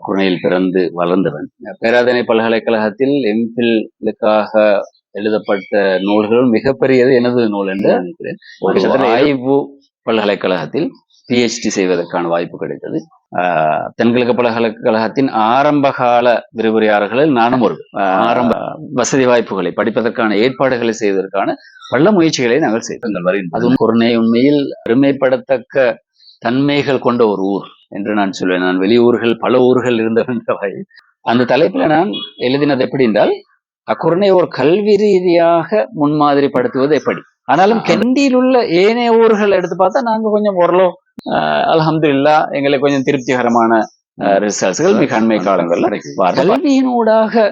குர்ணையில் பிறந்து வளர்ந்தவன். பேராதனை பல்கலைக்கழகத்தில் எம்பிலுக்காக எழுதப்பட்ட நூல்களும் மிகப்பெரியது எனது நூல் என்று நினைக்கிறேன். ஒரு ஆய்வு பல்கலைக்கழகத்தில் PhD செய்வதற்கான வாய்ப்பு கிடைத்தது. தென்கிழக்கு பல்கலைக்கழகத்தின் ஆரம்பகால விரிவுரையாளர்களில் நானும் ஒரு ஆரம்ப வசதி வாய்ப்புகளை படிப்பதற்கான ஏற்பாடுகளை செய்வதற்கான பல முயற்சிகளை நாங்கள் செய்தோம். அதுவும் குர்ணை உண்மையில் பெருமைப்படத்தக்க தன்மைகள் கொண்ட ஒரு ஊர் என்று நான் சொல்வேன். நான் வெளியூர்கள் பல ஊர்கள் இருந்தவன்றவை. அந்த தலைப்பில் நான் எழுதினது எப்படி என்றால், குர்ணை ஒரு கல்வி ரீதியாக முன்மாதிரி படுத்துவது எப்படி. ஆனாலும் கண்டியில் உள்ள ஏனைய ஊர்கள் எடுத்து பார்த்தா நாங்க கொஞ்சம் ஓரளவு அல்ஹம்துலில்லாஹ் எங்களுக்கு கொஞ்சம் திருப்திகரமான ரிசல்ட்ஸ்கள் மிக அண்மை காலங்கள்ல. கல்வியினூடாக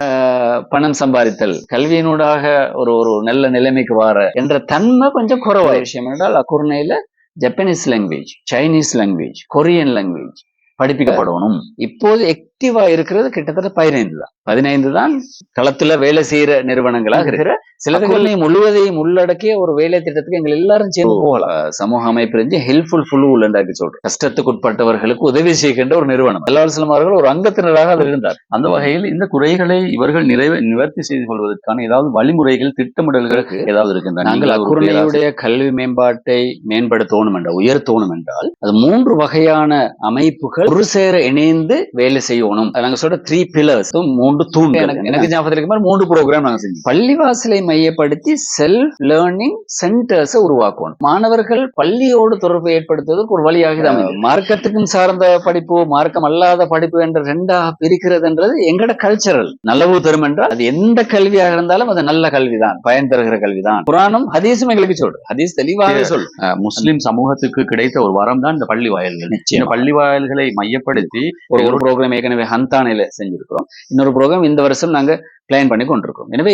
பணம் சம்பாதித்தல், கல்வியினூடாக ஒரு நல்ல நிலைமைக்கு வார என்ற தன்மை கொஞ்சம் குறைவான விஷயம் என்றால், குர்ணையில Japanese language, Chinese language, Korean language படிப்பிக்கப்படணும். இப்போது ஆக்டிவா இருக்கிறது கிட்டத்தட்ட 15 தான் களத்துல வேலை செய்யற நிறுவனங்களாக இருக்கிற சிலர்களை முழுவதையும் உள்ளடக்கிய ஒரு வேலை திட்டத்துக்கு எங்கள் எல்லாரும் சேர்ந்து போகலாம். சமூக அமைப்பு ஹெல்ப்ஃபுல் ஃபுல் என்றாக்கி சொல்றோம். கஷ்டத்துக்கு உட்பட்டவர்களுக்கு உதவி செய்கின்ற ஒரு நிறுவனம். அல்லாஹ் அவர்கள் ஒரு அங்கத்தினராக அதில் இருந்தார். அந்த வகையில் இந்த குறைகளை இவர்கள் நிவர்த்தி செய்து கொள்வதற்கான ஏதாவது வழிமுறைகள், திட்டமிடல்களுக்கு ஏதாவது இருக்கின்றன? நாங்கள் குர்ணையுடைய கல்வி மேம்பாட்டை மேம்படுத்தணும் என்ற உயர்த்தணும் என்றால் அது 3 வகையான அமைப்புகள் ஒரு சேர இணைந்து வேலை செய்யணும். நாங்க சொல்ற 3 pillars, 3 தூண்கள். எனக்கு ஞாபகத்துக்கு 3 ப்ரோக்ராம் நாங்க செஞ்சோம். பள்ளிவாசலை மையப்படுத்தி செல்ஃப் லேர்னிங் சென்டர்ஸ் உருவாக்கணும். மாணவர்கள் பள்ளியோடு தொடர்பு ஏற்படுத்துவதற்கு ஒரு வழியாக தான். மார்க்கத்துக்கும் சார்ந்த படிப்பு, மார்க்கம் அல்லாத படிப்பு என்ற 2ஆக பிரிக்கிறதுன்றது எங்கட கல்ச்சரல். நல்லவு தரும் என்றால் அது எந்த கல்வியாக இருந்தாலும் அது நல்ல கல்விதான், பயன் தருகிற கல்விதான். குர்ஆனும் ஹதீஸும் எங்களுக்கு சொல்லு. ஹதீஸ் தெளிவாக சொல்லு. முஸ்லிம் சமூகத்துக்கு கிடைத்த ஒரு வரம் தான் இந்த பள்ளி வாயில்கள். இந்த பள்ளி வாயில்களை மையப்படுத்தி ஒரு ப்ரோக்ராம் ஏற்கனவே ஹந்தானையில செஞ்சிருக்கிறோம். இன்னொரு ப்ரோக்ராம் இந்த வருஷம் நாங்க பிளான் பண்ணி கொண்டிருக்கோம். எனவே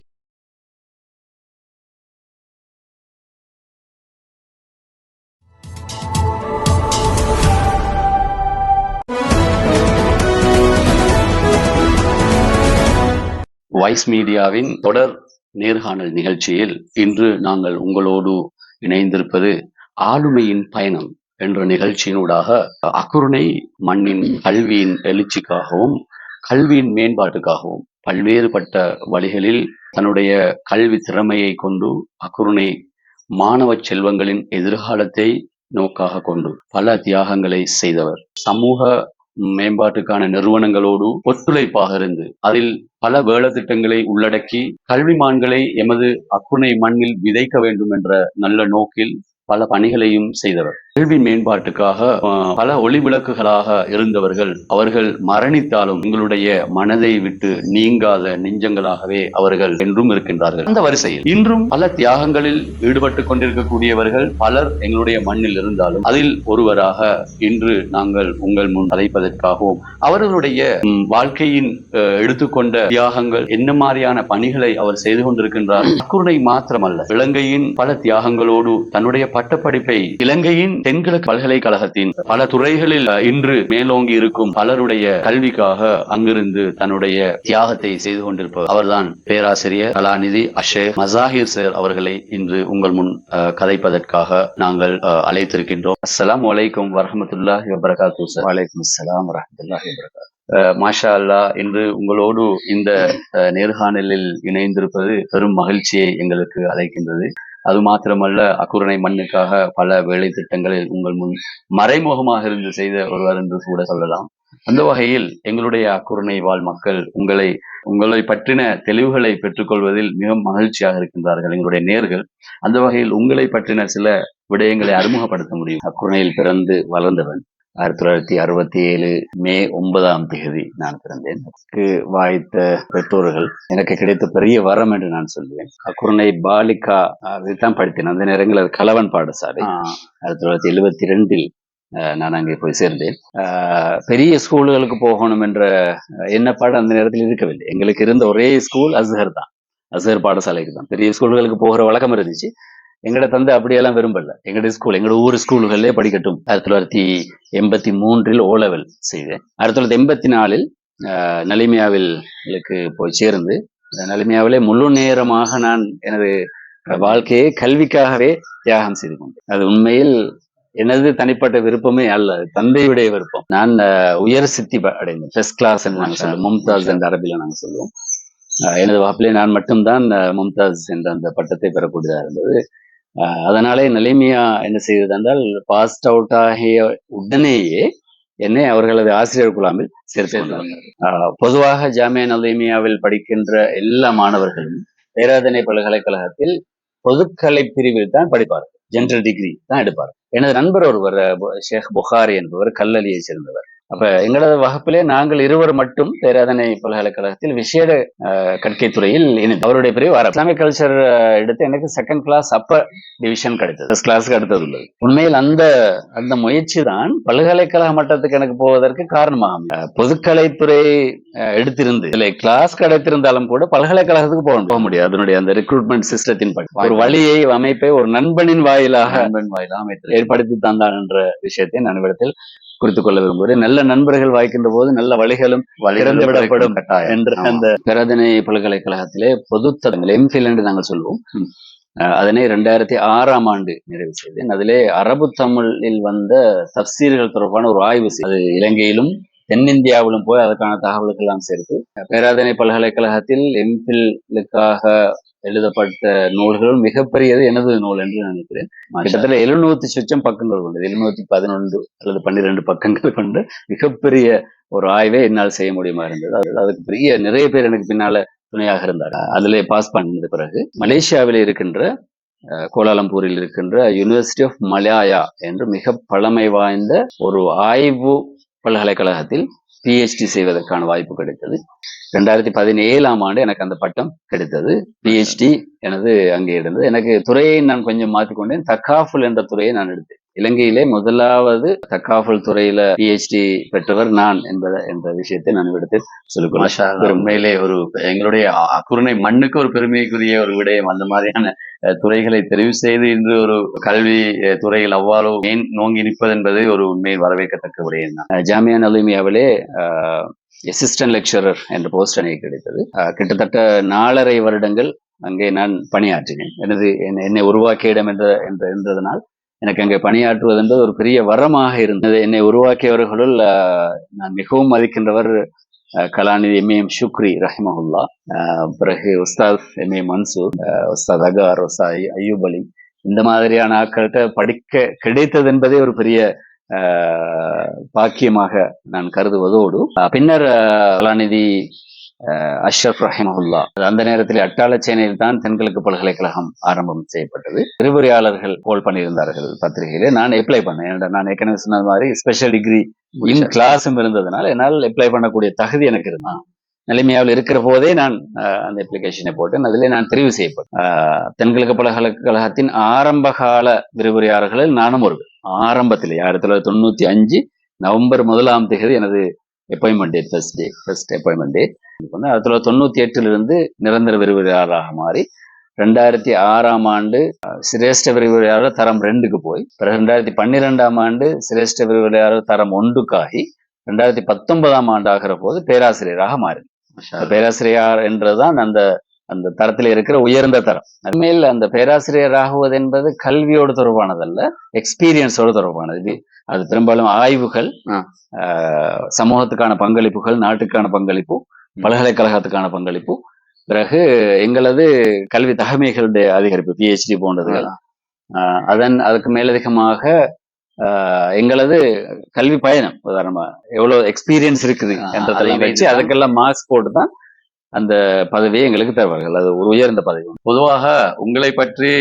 வாய்ஸ் மீடியாவின் தொடர் நேர்காணல் நிகழ்ச்சியில் இன்று நாங்கள் உங்களோடு இணைந்திருப்பது ஆளுமையின் பயணம் என்ற நிகழ்ச்சியினூடாக அக்குர்ணை மண்ணின் கல்வியின் எழுச்சிக்காகவும் கல்வியின் மேம்பாட்டுக்காகவும் பல்வேறுபட்ட வழிகளில் தன்னுடைய கல்வி திறமையை கொண்டு அக்குர்ணை மாணவ செல்வங்களின் எதிர்காலத்தை நோக்காக கொண்டு பல தியாகங்களை செய்தவர். சமூக மேம்பாட்டுக்கான நிறுவனங்களோடு ஒத்துழைப்பாக இருந்து அதில் பல வேலை திட்டங்களை உள்ளடக்கி கல்விமான்களை எமது அக்குர்ணை மண்ணில் விதைக்க வேண்டும் என்ற நல்ல நோக்கில் பல பணிகளையும் செய்தவர். கல்வி மேம்பாட்டுக்காக பல ஒளி விளக்குகளாக இருந்தவர்கள். அவர்கள் மரணித்தாலும் எங்களுடைய மனதை விட்டு நீங்காத நெஞ்சங்களாகவே அவர்கள் என்றும் இருக்கின்றார்கள். அந்த வரிசையில் இன்றும் பல தியாகங்களில் ஈடுபட்டு கொண்டிருக்கக்கூடியவர்கள் பலர் எங்களுடைய மண்ணில் இருந்தாலும் அதில் ஒருவராக இன்று நாங்கள் உங்கள் முன் அழைப்பதற்காகவும் அவர்களுடைய வாழ்க்கையின் எடுத்துக்கொண்ட தியாகங்கள் என்ன மாதிரியான பணிகளை அவர் செய்து கொண்டிருக்கின்றார். அக்குர்ணை மாத்திரமல்ல, இலங்கையின் பல தியாகங்களோடு தன்னுடைய பட்டப்படிப்பை இலங்கையின் தென்கிழக்கு பல்கலைக்கழகத்தின் பல துறைகளில் இன்று மேலோங்கி இருக்கும் பலருடைய கல்விக்காக அங்கிருந்து தன்னுடைய தியாகத்தை செய்து கொண்டிருப்பவர் அவர்தான் பேராசிரியர் கலாநிதி அஷேக் மசாஹிர் சார் அவர்களை இன்று உங்கள் முன் கதைப்பதற்காக நாங்கள் அழைத்திருக்கின்றோம். அஸ்ஸலாமு அலைக்கும் வரஹ்மத்துல்லாஹி வபரகாத்துஹு சார். வலைக்கும் அஸ்ஸலாம் வரஹ்மத்துல்லாஹி வபரகாத்துஹு. மாஷா அல்லாஹ், இன்று உங்களோடு இந்த நேர்காணலில் இணைந்திருப்பது பெரும் மகிழ்ச்சியை எங்களுக்கு அழைக்கின்றது. அது மாத்திரமல்ல, அக்குர்ணை மண்ணுக்காக பல வேலை திட்டங்களில் உங்கள் முன் மறைமுகமாக இருந்து செய்த ஒருவர் என்று கூட சொல்லலாம். அந்த வகையில் எங்களுடைய அக்குர்ணை வாழ் மக்கள் உங்களை பற்றின தெளிவுகளை பெற்றுக்கொள்வதில் மிக மகிழ்ச்சியாக இருக்கின்றார்கள், எங்களுடைய நேர்கள். அந்த வகையில் உங்களை பற்றின சில விடயங்களை அறிமுகப்படுத்த முடியும். அக்குர்ணையில் பிறந்து வளர்ந்தவன். 1967 மே 9ஆம் தேதி நான் பிறந்தேன். எனக்கு வாய்த்த பெற்றோர்கள் எனக்கு கிடைத்த பெரிய வரம் என்று நான் சொல்லுவேன். அக்குர்ணை பாலிகா அதுதான் படித்தேன். அந்த நேரங்களில் அது கலவன் பாடசாலை. 1972 நான் அங்கே போய் சேர்ந்தேன். பெரிய ஸ்கூல்களுக்கு போகணும் என்ற எண்ணப்பாடு அந்த நேரத்தில் இருக்கவில்லை. எங்களுக்கு இருந்த ஒரே ஸ்கூல் அஸ்ஹர் தான். அஸ்ஹர் பாடசாலைக்கு தான். பெரிய ஸ்கூல்களுக்கு போகிற வழக்கம் இருந்துச்சு. எங்கட தந்தை அப்படியெல்லாம் விரும்பல. எங்கட ஊர் ஸ்கூல்களே படிக்கட்டும். 1983 O level செய்தேன். 1984 நலிமியாவில் போய் சேர்ந்து நலிமியாவிலே முழு நேரமாக நான் எனது வாழ்க்கையை கல்விக்காகவே தியாகம் செய்து கொண்டேன். அது உண்மையில் எனது தனிப்பட்ட விருப்பமே அல்ல, தந்தையுடைய விருப்பம். நான் உயர் சித்தி அடைந்தேன், ஃபர்ஸ்ட் கிளாஸ் என்று நாங்கள் சொல்லுவோம், மும்தாஸ் என்ற அரபில நாங்கள் சொல்லுவோம். எனது வகுப்பிலே நான் மட்டும்தான் மும்தாஸ் என்ற அந்த பட்டத்தை பெறக்கூடியதாக இருந்தது. அதனாலே நிலைமையா என்ன செய்தது என்றால், பாஸ்ட் அவுட் ஆகிய உடனேயே என்னை அவர்களது ஆசிரியர் குழாமில் சேர்த்து. பொதுவாக ஜாமியா நலீமியாவில் படிக்கின்ற எல்லா மாணவர்களும் பேராதனை பல்கலைக்கழகத்தில் பொதுக்கலை பிரிவில் தான் படிப்பார்கள், ஜெனரல் டிகிரி தான் எடுப்பார்கள். எனது நண்பர் ஒருவர் ஷேக் புகாரி என்பவர் கல்லலியை சேர்ந்தவர். அப்ப எங்களது வகுப்பிலே நாங்கள் இருவர் மட்டும் பேராதனை பல்கலைக்கழகத்தில் விசேட கற்கை துறையில் அவருடைய பிரிவு இஸ்லாமிக் கல்ச்சர் எடுத்து எனக்கு செகண்ட் கிளாஸ் அப்பர் டிவிஷன் கிடைத்தது, ஃபர்ஸ்ட் கிளாஸுக்கு அடுத்தது உள்ளது. உண்மையில் அந்த அந்த முயற்சி தான் பல்கலைக்கழக மட்டத்துக்கு எனக்கு போவதற்கு காரணமாகும். பொதுக்கலைத்துறை எடுத்திருந்து இல்லை கிளாஸ் கிடைத்திருந்தாலும் கூட பல்கலைக்கழகத்துக்கு போக முடியாது. அதனுடைய அந்த ரெக்ரூட்மெண்ட் சிஸ்டத்தின் ஒரு வழியை அமைப்பை ஒரு நண்பனின் வாயிலாக ஏற்படுத்தி தந்தான் என்ற விஷயத்தை நான் இடத்தில் குறித்துக் கொள்ள விரும்புகிறேன். நல்ல நண்பர்கள் வாய்க்கின்ற போது நல்ல வழிகளும் திறந்து விடப்படும் என்று அந்த பேராதனை பல்கலைக்கழகத்திலே பொதுத்தளங்கள் எம்ஃபில் என்று நாங்கள் சொல்வோம். அதனை 2006ஆம் ஆண்டு நிறைவு செய்தேன். அதிலே அரபு தமிழில் வந்த தப்சீர்கள் தொடர்பான ஒரு ஆய்வு அது இலங்கையிலும் தென்னிந்தியாவிலும் போய் அதற்கான தகவல்கள் எல்லாம் சேர்த்து பேராதனை பல்கலைக்கழகத்தில் எம்ஃபில்லுக்காக எழுதப்பட்ட நூல்கள் மிகப்பெரியது எனது நூல் என்று நினைக்கிறேன். கிட்டத்தட்ட 700 சொச்சம் பக்கங்கள் கொண்டது, 711 அல்லது 12 பக்கங்கள் கொண்டு மிகப்பெரிய ஒரு ஆய்வை என்னால் செய்ய முடியுமா இருந்தது. அதுக்கு பெரிய நிறைய பேர் எனக்கு பின்னால துணையாக இருந்தார். அதிலே பாஸ் பண்ணது பிறகு மலேசியாவில் இருக்கின்ற கோலாலம்பூரில் இருக்கின்ற யூனிவர்சிட்டி ஆஃப் மலாயா என்று மிக பழமை வாய்ந்த ஒரு ஆய்வு பல்கலைக்கழகத்தில் PhD செய்வதற்கான வாய்ப்பு கிடைத்தது. 2017ஆம் ஆண்டு எனக்கு அந்த பட்டம் கிடைத்தது. PhD எனது அங்கே இருந்தது. எனக்கு துறையை நான் கொஞ்சம் மாற்றிக்கொண்டேன். தக்காஃபுல் என்ற துறையை நான் எடுத்தேன். இலங்கையிலே முதலாவது தக்காஃபுல் துறையில PhD பெற்றவர் நான் என்ற விஷயத்தை நான் இடத்தில் சொல்லிக்கொள்ள உண்மையிலே ஒரு எங்களுடைய குருணை மண்ணுக்கு ஒரு பெருமைக்குரிய ஒரு விடயம். அந்த மாதிரியான துறைகளை தெரிவு செய்து இன்று ஒரு கல்வி துறையில் அவ்வாறு ஏன் நோங்கி நிற்பது என்பது ஒரு உண்மையில் வரவேற்கத்தக்க விடயம் தான். ஜாமியா நலீமியாவிலே அசிஸ்டன்ட் லெக்சரர் என்ற போஸ்ட் எனக்கு கிடைத்தது. கிட்டத்தட்ட 4.5 வருடங்கள் அங்கே நான் பணியாற்றினேன். என்னை உருவாக்கிய இடம் என்றதனால் எனக்கு அங்கே பணியாற்றுவது என்பது ஒரு பெரிய வரமாக இருந்தது. என்னை உருவாக்கியவர்களுள் நான் மிகவும் மதிக்கின்றவர் கலாநிதி MAM ஷுக்ரி ரஹிமஹுல்லா, பிறகு உஸ்தாத் MA மன்சூர், உஸ்தாத் அகார், உஸ்தாத் அய்யூப் அலி, இந்த மாதிரியான ஆட்கள்கிட்ட படிக்க கிடைத்தது என்பதே ஒரு பெரிய பாக்கியமாக நான் கருதுவதோடு, பின்னர் கலாநிதி அஷ்ரப் ரஹிமஹுல்லா, அந்த நேரத்தில் அட்டாளச்சேனையில் தான் தென்கிழக்கு பல்கலைக்கழகம் ஆரம்பம் செய்யப்பட்டது. விரிவுரையாளர்கள் போல் பண்ணியிருந்தார்கள் பத்திரிகையிலே. நான் அப்ளை பண்ணேன். நான் ஏற்கனவே சொன்ன மாதிரி ஸ்பெஷல் டிகிரி இன் கிளாஸும் இருந்ததுனால என்னால் அப்ளை பண்ணக்கூடிய தகுதி எனக்கு இருந்தான். நிலைமையாவில் இருக்கிற போதே நான் அந்த அப்ளிகேஷனை போட்டேன். அதிலே நான் தெரிவு செய்யப்பட்டேன். தென்கிழக்கு பல்கலைக்கழகத்தின் ஆரம்ப கால விரிவுரையாளர்களில் நானும் ஒரு ஆரம்பத்தில் 1995 நவம்பர் 1ஆம் தேதி எனது appointment date, first appointment date. 1998 நிரந்தர விரிவுரையாளராக மாறி 2006ஆம் ஆண்டு சிரேஷ்ட விரிவுரையாளர் தரம் 2க்கு போய், பிறகு 2012ஆம் ஆண்டு சிரேஷ்ட விரிவுரையாளர் தரம் 1க்காகி 2019ஆம் ஆண்டு ஆகிற போது பேராசிரியராக மாறி. பேராசிரியர் என்றுதான் அந்த தரத்தில் இருக்கிற உயர்ந்த தரம். மேல் அந்த பேராசிரியர் ஆகுவது என்பது கல்வியோடு தொடர்பானதல்ல, எக்ஸ்பீரியன்ஸோடு தொடர்பானது. அது பெரும்பாலும் ஆய்வுகள், சமூகத்துக்கான பங்களிப்புகள், நாட்டுக்கான பங்களிப்பு, பல்கலைக்கழகத்துக்கான பங்களிப்பு, பிறகு எங்களது கல்வி தகமைகளுடைய அதிகரிப்பு, PhD போன்றதுகள். அதுக்கு மேலதிகமாக எங்களது கல்வி பயணம், உதாரணமா எவ்வளவு எக்ஸ்பீரியன்ஸ் இருக்குது என்றதெல்லாம் வச்சு அதுக்கெல்லாம் மார்க்ஸ் போட்டு தான் அந்த பதவியை எங்களுக்கு தருவார்கள். அது ஒரு உயர்ந்த பதவி. பொதுவாக உங்களை பற்றி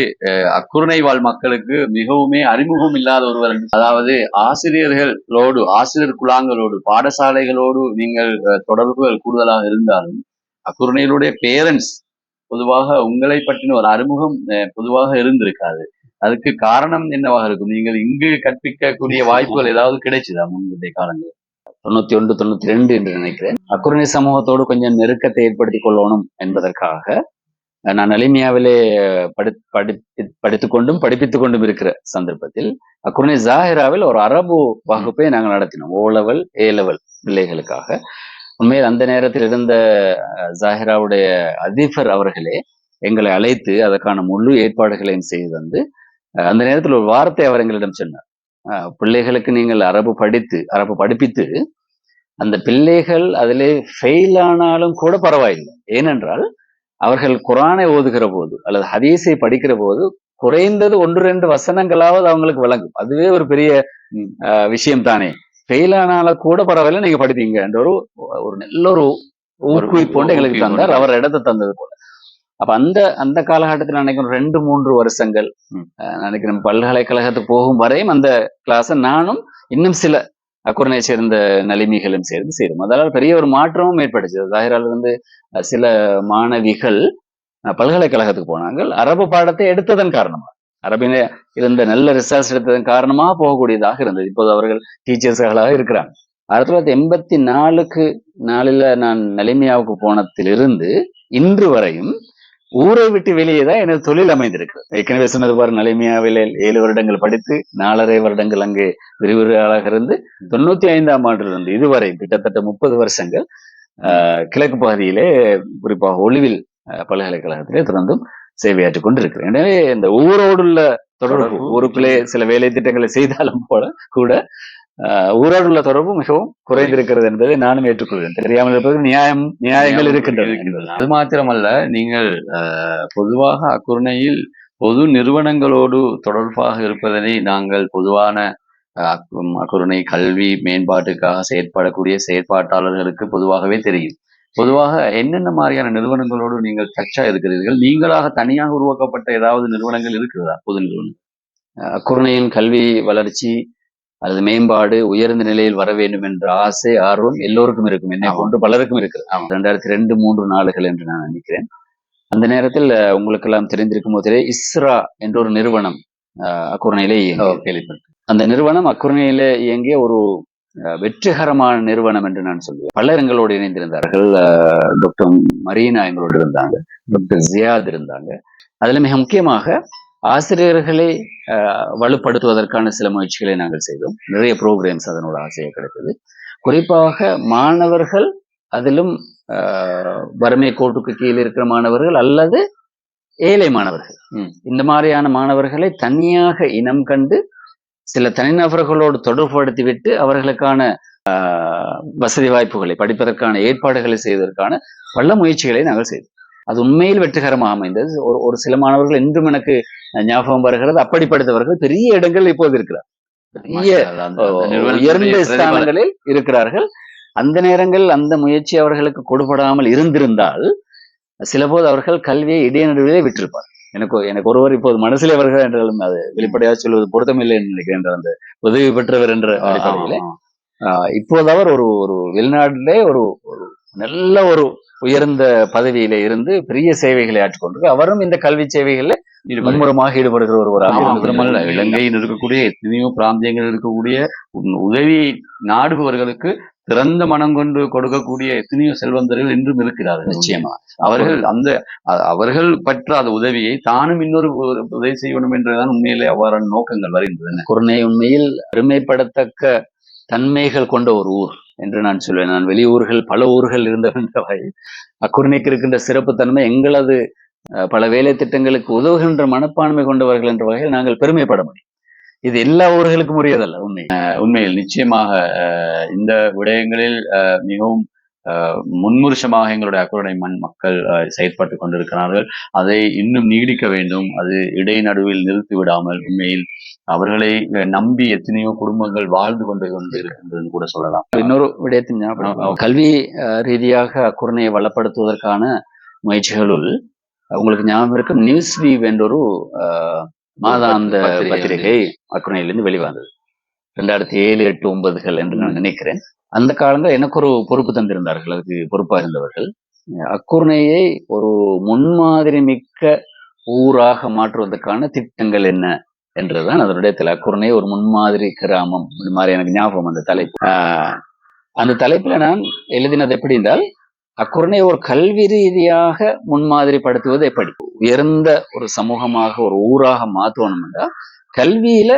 அக்குருணை வாழ் மக்களுக்கு மிகவுமே அறிமுகம் இல்லாத ஒருவர், அதாவது ஆசிரியர் குழாங்களோடு, பாடசாலைகளோடு நீங்கள் தொடர்புகள் கூடுதலாக இருந்தாலும் அக்குருணைகளுடைய பேரண்ட்ஸ் பொதுவாக உங்களை பற்றின ஒரு அறிமுகம் பொதுவாக இருந்திருக்காது. அதுக்கு காரணம் என்னவாக இருக்கும்? நீங்கள் இங்கு கற்பிக்கக்கூடிய வாய்ப்புகள் ஏதாவது கிடைச்சுதா முன்னுடைய காலங்களில்? 91, 92 என்று நினைக்கிறேன். அக்குருணை சமூகத்தோடு கொஞ்சம் நெருக்கத்தை ஏற்படுத்திக் கொள்ளணும் என்பதற்காக நான் அலிமியாவிலே படித்துக் கொண்டும் படிப்பித்துக் கொண்டும் இருக்கிற சந்தர்ப்பத்தில் அக்குருணை ஜாஹிராவில் ஒரு அரபு வகுப்பை நாங்கள் நடத்தினோம், O level A level பிள்ளைகளுக்காக. உண்மையில் அந்த நேரத்தில் இருந்த ஜாஹிராவுடைய அதிபர் அவர்களே எங்களை அழைத்து அதற்கான முழு ஏற்பாடுகளையும் செய்து வந்து, அந்த நேரத்தில் ஒரு வார்த்தை அவர் எங்களிடம் சொன்னார். பிள்ளைகளுக்கு நீங்கள் அரபு படிப்பித்து அந்த பிள்ளைகள் அதிலே ஃபெயில் ஆனாலும் கூட பரவாயில்லை. ஏனென்றால் அவர்கள் குரானை ஓதுகிற போது அல்லது ஹதீஸை படிக்கிற போது குறைந்தது 1-2 வசனங்களாவது அவங்களுக்கு விளங்கும். அதுவே ஒரு பெரிய விஷயம் தானே. ஃபெயில் ஆனாலும் கூட பரவாயில்ல, நீங்க படிப்பீங்க என்ற ஒரு நல்ல ஒரு ஊக்குவிப்போண்டு எங்களுக்கு தந்தார். அவர் இடத்தை தந்தது போல. அப்ப அந்த காலகட்டத்தில் நினைக்கிறேன் 2-3 வருஷங்கள் நினைக்கிறேன் பல்கலைக்கழகத்துக்கு போகும் வரையும் அந்த கிளாஸை நானும் இன்னும் சில அக்குரனை சேர்ந்த நலிமிகளும் சேர்ந்து செய்தோம். அதனால பெரிய ஒரு மாற்றமும் ஏற்பட்டுச்சு. தாஹிரால இருந்து சில மாணவிகள் பல்கலைக்கழகத்துக்கு போனாங்க. அரபு பாடத்தை எடுத்ததன் காரணமா, அரபில இருந்த நல்ல ரிசல்ட்ஸ் எடுத்ததன் காரணமா போகக்கூடியதாக இருந்தது. இப்போது அவர்கள் டீச்சர்ஸ்களாக இருக்கிறாங்க. 1984 நான் நலிமியாவுக்கு போனதிலிருந்து இன்று வரையும் ஊரை விட்டு வெளியே தான் எனது தொழில் அமைந்திருக்கிறது. ஏற்கனவே சொன்னது பாரு, நலிமியாவில் 7 வருடங்கள் படித்து 4.5 வருடங்கள் அங்கே விரிவுரையாளராக இருந்து 95ஆம் ஆண்டிலிருந்து இதுவரை கிட்டத்தட்ட 30 வருஷங்கள் கிழக்கு பகுதியிலே குறிப்பாக ஒளிவில் பல்கலைக்கழகத்திலே தொடர்ந்தும் சேவையாற்றிக் கொண்டிருக்கிறேன். எனவே இந்த ஊரோடுள்ள தொடர்பு, ஊருக்குள்ளே சில வேலை திட்டங்களை செய்தாலும் போல கூட ஊரோடுள்ள தொடர்பு மிகவும் குறைந்திருக்கிறது என்பதை நானும் ஏற்றுக்கொள்கிறேன். தெரியாமல் இருப்பது நியாயங்கள் இருக்கின்றன. அது மாத்திரமல்ல, நீங்கள் பொதுவாக அக்குரணையில் பொது நிறுவனங்களோடு தொடர்பாக இருப்பதனை நாங்கள் பொதுவான அக்குரணை கல்வி மேம்பாட்டுக்காக செயற்படக்கூடிய செயற்பாட்டாளர்களுக்கு பொதுவாகவே தெரியும். பொதுவாக என்னென்ன மாதிரியான நிறுவனங்களோடு நீங்கள் டச்சா இருக்கிறீர்கள்? நீங்களாக தனியாக உருவாக்கப்பட்ட ஏதாவது நிறுவனங்கள் இருக்கிறதா? பொது நிறுவனம் அக்குரணையின் கல்வி வளர்ச்சி அல்லது மேம்பாடு உயர்ந்த நிலையில் வர வேண்டும் என்ற ஆசை, ஆர்வம் எல்லோருக்கும் இருக்கும். என்னை கொண்டு பலருக்கும் இருக்குது. 2002-3 நாளுகள் என்று நான் நினைக்கிறேன். அந்த நேரத்தில் உங்களுக்கு எல்லாம் தெரிந்திருக்கும் போதே இஸ்ரா என்ற ஒரு நிறுவனம் அக்குரணையிலே கேள்விப்பட்டேன். அந்த நிறுவனம் அக்குரணையிலே இயங்கிய ஒரு வெற்றிகரமான நிறுவனம் என்று நான் சொல்லுவேன். பலர் எங்களோடு இணைந்திருந்தார்கள். டாக்டர் மரீனா எங்களோடு இருந்தாங்க, டாக்டர் ஜியாத் இருந்தாங்க. அதுல மிக முக்கியமாக ஆசிரியர்களை வலுப்படுத்துவதற்கான சில முயற்சிகளை நாங்கள் செய்தோம். நிறைய ப்ரோக்ராம்ஸ் அதனோட ஆசையாக கிடைத்தது. குறிப்பாக மாணவர்கள், அதிலும் வறுமை கோட்டுக்கு கீழே இருக்கிற மாணவர்கள் அல்லது ஏழை மாணவர்கள், இந்த மாதிரியான மாணவர்களை தனியாக இனம் கண்டு சில தனிநபர்களோடு தொடர்புபடுத்திவிட்டு அவர்களுக்கான வசதி வாய்ப்புகளை, படிப்பதற்கான ஏற்பாடுகளை செய்வதற்கான பல முயற்சிகளை நாங்கள் செய்தோம். அது உண்மையில் வெற்றிகரமாக அமைந்தது. ஒரு சில மாணவர்கள் இன்றும் எனக்கு ஞாபகம் வருகிறது. அப்படிப்படுத்தவர்கள் பெரிய இடங்கள் இப்போது இருக்கிறார், பெரிய உயர்ந்த ஸ்தானங்களில் இருக்கிறார்கள். அந்த நேரங்கள் அந்த முயற்சி அவர்களுக்கு கொடுபடாமல் இருந்திருந்தால் சில போது அவர்கள் கல்வியை இடைநடுவிலே விட்டிருப்பார். எனக்கு ஒருவர் இப்போது மனசிலே வருகிறார் என்றாலும் அது வெளிப்படையாக சொல்வது பொருத்தமில்லை என்று நினைக்கிறேன். அந்த உதவி பெற்றவர் என்ற அடிப்படையிலே இப்போது அவர் ஒரு வெளிநாட்டிலே ஒரு நல்ல ஒரு உயர்ந்த பதவியில இருந்து பெரிய சேவைகளை ஆற்றிக்கொண்டு அவரும் இந்த கல்வி சேவைகளில் மும்முரமாக ஈடுபடுகிற ஒருவராக. இலங்கையில் இருக்கக்கூடிய எத்தனையோ பிராந்தியங்கள் இருக்கக்கூடிய உதவியை நாடுபவர்களுக்கு திறந்த மனம் கொண்டு கொடுக்கக்கூடிய எத்தனையோ செல்வந்தர்கள் இன்றும் இருக்கிறார்கள். நிச்சயமா அவர்கள் பெற்ற அந்த உதவியை தானும் இன்னொரு உதவி செய்யணும் என்றுதான் உண்மையிலே அவ்வாறான நோக்கங்கள் வருகின்றன. குரணை உண்மையில் பெருமைப்படத்தக்க தன்மைகள் கொண்ட ஒரு ஊர் என்று நான் சொல்வேன். நான் வெளியூர்கள் பல ஊர்கள் இருந்த வகையில் அக்குரணைக்கு இருக்கின்ற சிறப்பு தன்மை எங்களது பல வேலை திட்டங்களுக்கு உதவுகின்ற மனப்பான்மை கொண்டவர்கள் என்ற வகையில் நாங்கள் பெருமைப்பட முடியும். இது எல்லா ஊர்களுக்கும் உரியதல்ல. உண்மையில் நிச்சயமாக இந்த விடயங்களில் மிகவும் முன்முருஷமாக எங்களுடைய அக்குரணை மக்கள் செயற்பட்டு கொண்டிருக்கிறார்கள். அதை இன்னும் நீடிக்க வேண்டும். அது இடைநடுவில் நிறுத்தி விடாமல் உண்மையில் அவர்களை நம்பி எத்தனையோ குடும்பங்கள் வாழ்ந்து கொண்டு இருக்கின்றது கூட சொல்லலாம். இன்னொரு விடயத்தின் கல்வி ரீதியாக அக்குரணையை வளப்படுத்துவதற்கான முயற்சிகளுள் உங்களுக்கு ஞாபகம் இருக்கும், நியூஸ் வீவ் என்ற ஒரு மாதாந்த பத்திரிகை அக்குரணையிலிருந்து வெளிவந்தது. 2007, 8, 9 என்று நான் நினைக்கிறேன். அந்த காலங்கள் எனக்கு ஒரு பொறுப்பு தந்திருந்தார்கள். அதுக்கு பொறுப்பாக இருந்தவர்கள் அக்குரணையை ஒரு முன்மாதிரி மிக்க ஊராக மாற்றுவதற்கான திட்டங்கள் என்ன என்றுதான் அதனுடைய அக்குரணை ஒரு முன்மாதிரி கிராமம் மாதிரி எனக்கு ஞாபகம். அந்த தலைப்புல நான் எழுதினது எப்படி என்றால், அக்குரணை ஒரு கல்வி ரீதியாக முன்மாதிரி படுத்துவது எப்படி, உயர்ந்த ஒரு சமூகமாக ஒரு ஊராக மாற்றணும் என்றால் கல்வியில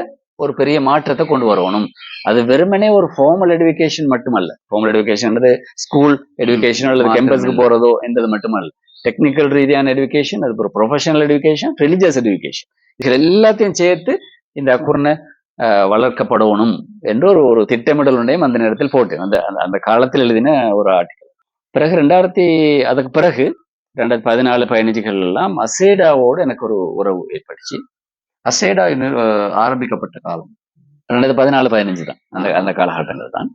ஒரு பெரிய மாற்றத்தை கொண்டு வரணும். அது வெறுமனே ஒரு ஃபார்மல் எடுகேஷன் மட்டுமல்ல. ஃபார்மல் எடுகேஷன் ஸ்கூல் எடுகேஷன் அல்லது கேம்பஸ்க்கு போறதோ என்றது மட்டுமல்ல. டெக்னிக்கல் ரீதியான எடுகேஷன், அது ஒரு ப்ரொஃபஷனல் எடுகேஷன், ரிலிஜியஸ் எடுகேஷன், இது எல்லாத்தையும் சேர்த்து இந்த அக்குரணை வளர்க்கப்படணும் என்ற ஒரு திட்டமிடலுடையும் அந்த நேரத்தில் போட்டேன். அந்த அந்த காலத்தில் எழுதின ஒரு ஆர்டிக்கல். பிறகு அதுக்கு பிறகு 2014-15 எல்லாம் அசேடாவோடு எனக்கு ஒரு உறவு ஏற்பட்டுச்சு. அசேடா ஆரம்பிக்கப்பட்ட காலம் 2014-15 தான். அந்த காலகட்டங்கள் தான்.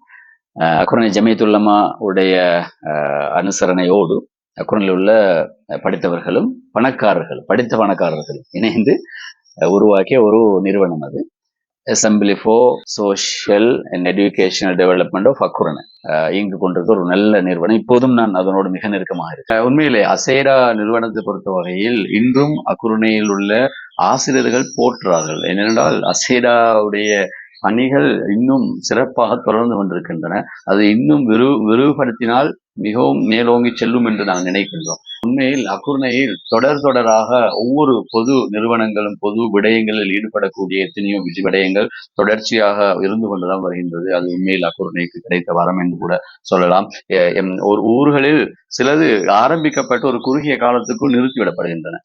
அக்குரணை ஜமியத்துல்லமா உடைய அனுசரணையோடு அக்குரணில் உள்ள படித்தவர்களும் படித்த பணக்காரர்களும் இணைந்து உருவாக்கிய ஒரு நிறுவனம் அது. Assembly for social and educational development of Akurana இங்கு கொண்டிருக்க ஒரு நல்ல நிறுவனம். இப்போதும் நான் அதனோடு மிக நெருக்கமாக இருக்கேன். உண்மையிலே அசேடா நிறுவனத்தை பொறுத்த வகையில் இன்றும் அக்குரணையில் உள்ள ஆசிரியர்கள் போற்றுறார்கள். ஏனென்றால் அசேடாவுடைய பணிகள் இன்னும் சிறப்பாக தொடர்ந்து கொண்டிருக்கின்றன. அது இன்னும் விரிவுபடுத்தினால் மிகவும் மேலோங்கி செல்லும் என்று நாங்கள் நினைக்கின்றோம். உண்மையில் அக்குரணையில் தொடராக ஒவ்வொரு பொது நிறுவனங்களும் பொது விடயங்களில் ஈடுபடக்கூடிய எத்தனையோ விடயங்கள் தொடர்ச்சியாக இருந்து கொண்டுதான் வருகின்றது. அது உண்மையில் அக்குரணைக்கு கிடைத்த வரம் என்று கூட சொல்லலாம். ஒரு ஊர்களில் சிலது ஆரம்பிக்கப்பட்டு ஒரு குறுகிய காலத்துக்குள் நிறுத்திவிடப்படுகின்றன.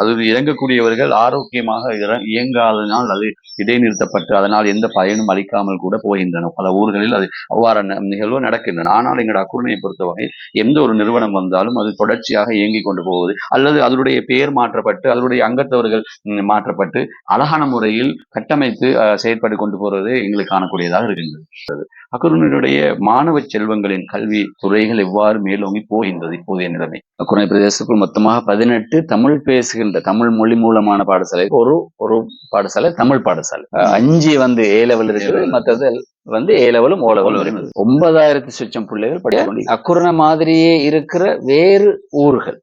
அது இயங்கக்கூடியவர்கள் ஆரோக்கியமாக இயங்காதனால் அது இடைநிறுத்தப்பட்டு அதனால் எந்த பயனும் அளிக்காமல் கூட போகின்றன. பல ஊர்களில் அது அவ்வாறான நிகழ்வு நடக்கின்றன. ஆனால் எங்களோட அக்குரணையை பொறுத்தவரை எந்த ஒரு நிறுவனம் வந்தாலும் அது தொடர்ச்சியாக இயங்கிக் கொண்டு போவது அல்லது அதனுடைய பெயர் மாற்றப்பட்டு அதனுடைய அங்கத்தவர்கள் மாற்றப்பட்டு அழகான முறையில் கட்டமைத்து செயற்பட்டு கொண்டு போறது எங்களுக்கு காணக்கூடியதாக இருக்கின்றது. அக்குரணையுடைய மாணவ செல்வங்களின் கல்வி துறைகள் எவ்வாறு மேலோங்கி போகின்றது இப்போதைய நிலைமை? அக்குரணை பிரதேசத்துக்குள் மொத்தமாக 18 தமிழ் பேசுகின்ற தமிழ் மொழி மூலமான பாடசாலை, ஒரு பாடசாலை தமிழ் பாடசாலை, 5 வந்து A level இருக்குது, மற்றது வந்து A level-ம் O level-ம் 9,000 சொச்சம் பிள்ளைகள் படிக்க அக்குரணை மாதிரியே இருக்கிற வேறு ஊர்கள்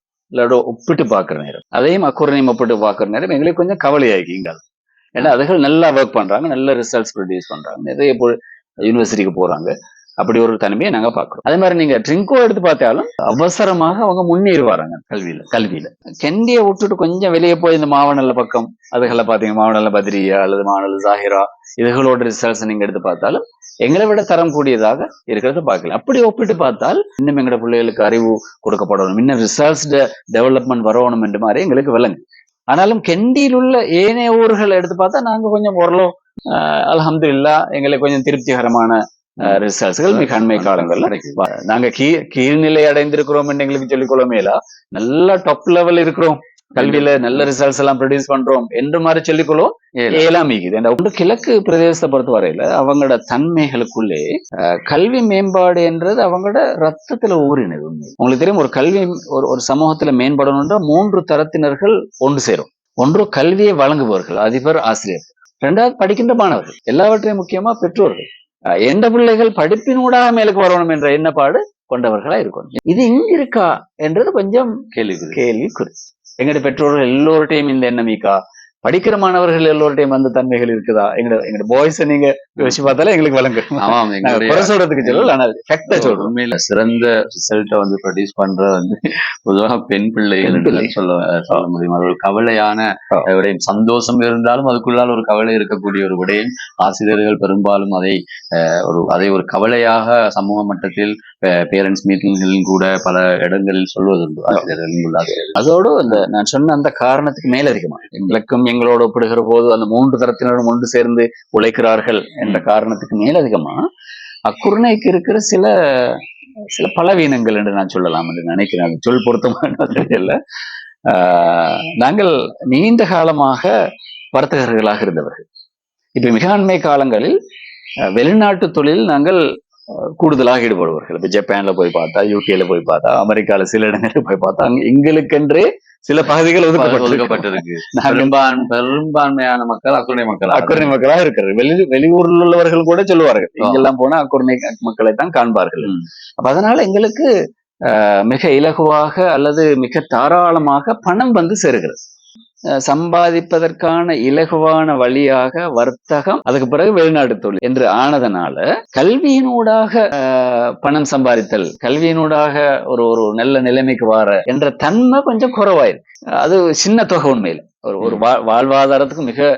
ஒப்பிட்டு பார்க்கிற நேரம், அதையும் அக்குரணையும் ஒப்பிட்டு பார்க்கிற நேரம் எங்களுக்கு கொஞ்சம் கவலையாகிங்க. ஏன்னா அதுகள் நல்லா ஒர்க் பண்றாங்க, நல்ல ரிசல்ட்ஸ் ப்ரொடியூஸ் பண்றாங்க, நிறைய யூனிவர்சிட்டிக்கு போறாங்க. அப்படி ஒரு தன்மையை நாங்க பாக்குறோம். அதே மாதிரி நீங்க ட்ரிங்கோ எடுத்து பார்த்தாலும் அவசரமாக அவங்க முன்னேறி வராங்க கல்வியில. கெண்டியை விட்டுட்டு கொஞ்சம் வெளியே போய் இந்த மாவனல்ல பக்கம் அதுகளை பாத்தீங்க, மாவனல்ல பத்ரியா அல்லது மாவனல்ல ஜாகிரா இதுகளோட ரிசல்ட்ஸ் நீங்க எடுத்து பார்த்தாலும் எங்களை விட தரம் கூடியதாக இருக்கிறத பார்க்கலாம். அப்படி ஒப்பிட்டு பார்த்தால் இன்னும் எங்களோட பிள்ளைகளுக்கு அறிவு கொடுக்கப்படணும், இன்னும் ரிசல்ட்ஸ் டெவலப்மெண்ட் வரணும் என்று மாதிரி எங்களுக்கு விளங்கு. ஆனாலும் கெண்டியில் உள்ள ஏனைய ஊர்கள் எடுத்து பார்த்தா நாங்க கொஞ்சம் ஓரளவு அல்ஹம்துலில்லாஹ் எங்களுக்கு கொஞ்சம் திருப்திகரமான ரிசல்ட்ஸ்கள் மிக அண்மை காலங்கள்ல நாங்க கீழ்நிலை அடைந்திருக்கிறோம் என்று எங்களுக்கு சொல்லிக்கொள்ள மேலா, நல்ல டாப் லெவல் இருக்கிறோம், கல்வியில நல்ல ரிசல்ட்ஸ் எல்லாம் ப்ரொடியூஸ் பண்றோம் என்று மாதிரி சொல்லிக்கொள்வோம் ஏலாம் மிகுது. கிழக்கு பிரதேசத்தை பொறுத்த வரையில அவங்களோட தன்மைகளுக்குள்ளே கல்வி மேம்பாடு என்றது அவங்களோட ரத்தத்துல ஊறினது. உங்களுக்கு தெரியும், ஒரு கல்வி ஒரு சமூகத்துல மேம்படணும்ன்ற 3 தரத்தினர்கள் ஒன்று சேரும். ஒன்று கல்வியை வழங்குபவர்கள், அதிபர், ஆசிரியர். 2வது படிக்கின்ற மாணவர்கள், எல்லாவற்றையும் முக்கியமா பெற்றோர்கள். எந்த பிள்ளைகள் படிப்பினூடாக மேலுக்கு வரணும் என்ற எண்ணப்பாடு கொண்டவர்களா இருக்கணும். இது இங்க இருக்கா என்றது கொஞ்சம் கேள்விக்குறி. எங்களுடைய பெற்றோர்கள் எல்லோருடையும் இந்த எண்ணம் இருக்கா? படிக்கிற மாணவர்கள் எல்லோருடையும் அந்த தன்மைகள் இருக்குதா? எங்களோட பாய்ஸ் நீங்க யோசிச்சு பார்த்தாலே எங்களுக்கு வழங்குறோம், சொல்றதுக்கு சொல்லல, ஆனால் ஃபேக்டா சொல்றோம். உண்மையில சிறந்த ரிசல்ட்டை வந்து ப்ரொடியூஸ் பண்ற வந்து பொதுவாக பெண் பிள்ளைகள் சொல்ல முடியும். அது ஒரு கவலையான விடயம். சந்தோஷம் இருந்தாலும் அதுக்குள்ளால் ஒரு கவலை இருக்கக்கூடிய ஒரு விடயம். ஆசிரியர்கள் பெரும்பாலும் அதை ஒரு கவலையாக சமூக மட்டத்தில் பேரண்ட்ஸ் மீட்டிங்களில் கூட பல இடங்களில் சொல்வதுண்டு ஆசிரியர்கள். அதோடு நான் சொன்ன அந்த காரணத்துக்கு மேல இருக்குமா, எங்களுக்கும் எங்களோடு ஒப்பிடுகிற போது அந்த 3 தரத்தினரும் ஒன்று சேர்ந்து உழைக்கிறார்கள் என்ற காரணத்துக்கு மேலதிகமா அக்குரணைக்கு இருக்கிற சில பலவீனங்கள் என்று நான் சொல்லலாம் என்று நினைக்கிறேன். சொல் பொருத்தமான தெரியல. நாங்கள் நீண்ட காலமாக வர்த்தகர்களாக இருந்தவர்கள். இப்ப மிக அண்மை காலங்களில் வெளிநாட்டு தொழில் நாங்கள் கூடுதலாக ஈடுபடுவார்கள். இப்ப ஜப்பான்ல போய் பார்த்தா, யூகேல போய் பார்த்தா, அமெரிக்கால சில இடங்களில் போய் பார்த்தா எங்களுக்கென்றே சில பகுதிகள் ஒதுக்கப்பட்டிருக்கு. பெரும்பான்மையான மக்கள் அக்குரணை மக்களாக இருக்கிறார்கள். வெளியூரில் உள்ளவர்கள் கூட சொல்லுவார்கள், இங்கெல்லாம் போனா அக்குரணை மக்களை தான் காண்பார்கள். அப்ப அதனால எங்களுக்கு மிக இலகுவாக அல்லது மிக தாராளமாக பணம் வந்து சேருகிறது. சம்பாதிப்பதற்கான இலகுவான வழியாக வர்த்தகம், அதுக்கு பிறகு வெளிநாட்டு தொழில் என்று ஆனதனால கல்வியினூடாக பணம் சம்பாதித்தல், கல்வியினூடாக ஒரு நல்ல நிலைமைக்கு வர என்ற தன்மை கொஞ்சம் குறைவாயிருக்கு. அது சின்ன தொகை. உண்மையில் ஒரு வாழ்வாதாரத்துக்கு மிக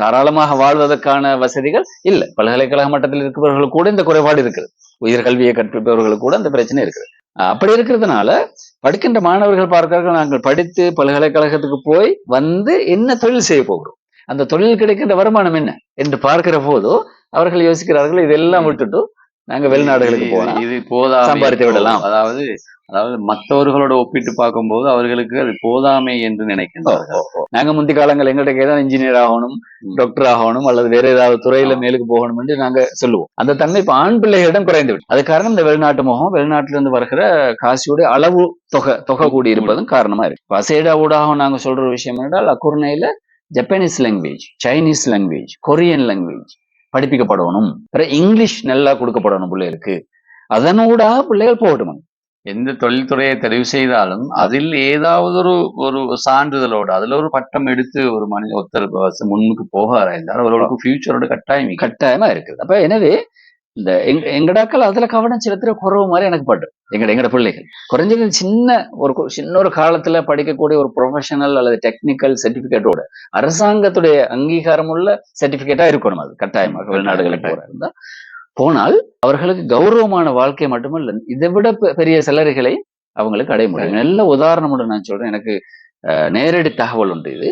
தாராளமாக வாழ்வதற்கான வசதிகள் இல்லை. பல்கலைக்கழக மட்டத்தில் இருக்கிறவர்கள் கூட இந்த குறைபாடு இருக்குது. உயர் கல்வியை கற்பிப்பவர்கள் கூட இந்த பிரச்சனை இருக்குது. அப்படி இருக்கிறதுனால படிக்கின்ற மாணவர்கள் பார்க்கிறார்கள், நாங்கள் படித்து பல்கலைக்கழகத்துக்கு போய் வந்து என்ன தொழில் செய்ய போகிறோம். அந்த தொழில் கிடைக்கின்ற வருமானம் என்ன என்று பார்க்கிற போதோ அவர்கள் யோசிக்கிறார்கள், இதெல்லாம் விட்டுட்டு நாங்க வெளிநாடுகளுக்கு போனா இது போதாமை சம்பாதித்து விடலாம். அதாவது மற்றவர்களோட ஒப்பிட்டு பார்க்கும்போது அவர்களுக்கு அது போதாமை என்று நினைக்கின்றார்கள். நாங்க முந்தி காலங்கள் எங்கள்கிட்ட ஏதாவது இன்ஜினியர் ஆகணும், டாக்டர் ஆகணும், அல்லது வேற ஏதாவது துறையில மேலுக்கு போகணும் என்று நாங்க சொல்லுவோம். அந்த தன்மை இப்ப ஆண் பிள்ளைகளிடம் குறைந்து விடும். அது காரணம் இந்த வெளிநாட்டு முகம், வெளிநாட்டிலிருந்து வருகிற காசியோட அளவு தொகை கூடி இருப்பதும் காரணமா இருக்கு. வசேடா ஊடாக நாங்க சொல்ற ஒரு விஷயம் என்றால், அக்குர்ணையில Japanese language, Chinese language, Korean language படிப்பிக்கப்படணும், இங்கிலீஷ் நல்லா கொடுக்கப்படணும் பிள்ளைகளுக்கு. அதனூடாக பிள்ளைகள் போகட்டும். எந்த தொழில்துறையை தெரிவு செய்தாலும் அதில் ஏதாவது ஒரு சான்றிதழோடு அதுல ஒரு பட்டம் எடுத்து ஒரு மனித ஒருத்தர் முன்னுக்கு போகாரா இருந்தாலும் அவர்களுக்கு ஃபியூச்சரோட கட்டாயமா இருக்குது. அப்ப எனவே இந்த எங்கடாக்கள் அதுல கவனம் செலுத்துற குறவு மாதிரி எனக்கு படுது. எங்கட பிள்ளைகள் குறைஞ்சது சின்ன ஒரு காலத்துல படிக்கக்கூடிய ஒரு ப்ரொஃபஷனல் அல்லது டெக்னிக்கல் சர்டிபிகேட்டோட அரசாங்கத்துடைய அங்கீகாரம் உள்ள சர்டிபிகேட்டா இருக்கணும். அது கட்டாயமாக வெளிநாடுகளுக்கு போறா இருந்தா போனால் அவர்களுக்கு கௌரவமான வாழ்க்கை மட்டுமல்ல, இதை விட பெரிய சலுகைகளை அவங்களுக்கு அடைய முடியும். நல்ல உதாரணம் நான் சொல்றேன். எனக்கு நேரடி தகவல் உண்டு. இது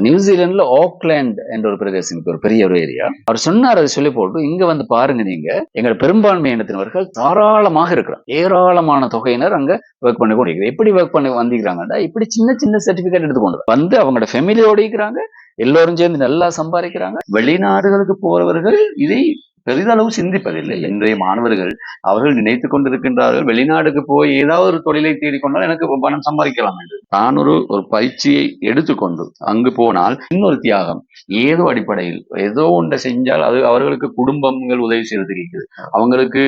நியூசிலாந்துல ஆக்லாந்து என்ற ஒரு பிரதேசம், ஒரு பெரிய ஒரு ஏரியா. அவர் சொன்னார், அதை சொல்லி போட்டு இங்க வந்து பாருங்க, நீங்க எங்க பெரும்பான்மை இனத்தினவர்கள் தாராளமாக இருக்கிறாங்க, ஏராளமான தொகையினர் அங்க ஒர்க் பண்ணி கொண்டு. எப்படி ஒர்க் பண்ணி வந்திருக்கிறாங்கன்னா, இப்படி சின்ன சின்ன சர்டிபிகேட் எடுத்துக்கொண்டு வந்து அவங்களோட ஃபேமிலியோட இருக்கிறாங்க, எல்லோரும் சேர்ந்து நல்லா சம்பாதிக்கிறாங்க. வெளிநாடுகளுக்கு போறவர்கள் இதை பெரிதளவு சிந்திப்பதில்லை. இன்றைய மாணவர்கள் அவர்கள் நினைத்துக் கொண்டிருக்கின்றார்கள், வெளிநாடுக்கு போய் ஏதாவது ஒரு தொழிலை தேடிக்கொண்டால் எனக்கு பணம் சம்பாதிக்கலாம் என்று. தான் ஒரு பயிற்சியை எடுத்துக்கொண்டு அங்கு போனால் இன்னொரு தியாகம் ஏதோ அடிப்படையில் ஏதோ ஒன்றை செஞ்சால் அது அவர்களுக்கு குடும்பங்கள் உதவி செய்யறதுக்கு, அவங்களுக்கு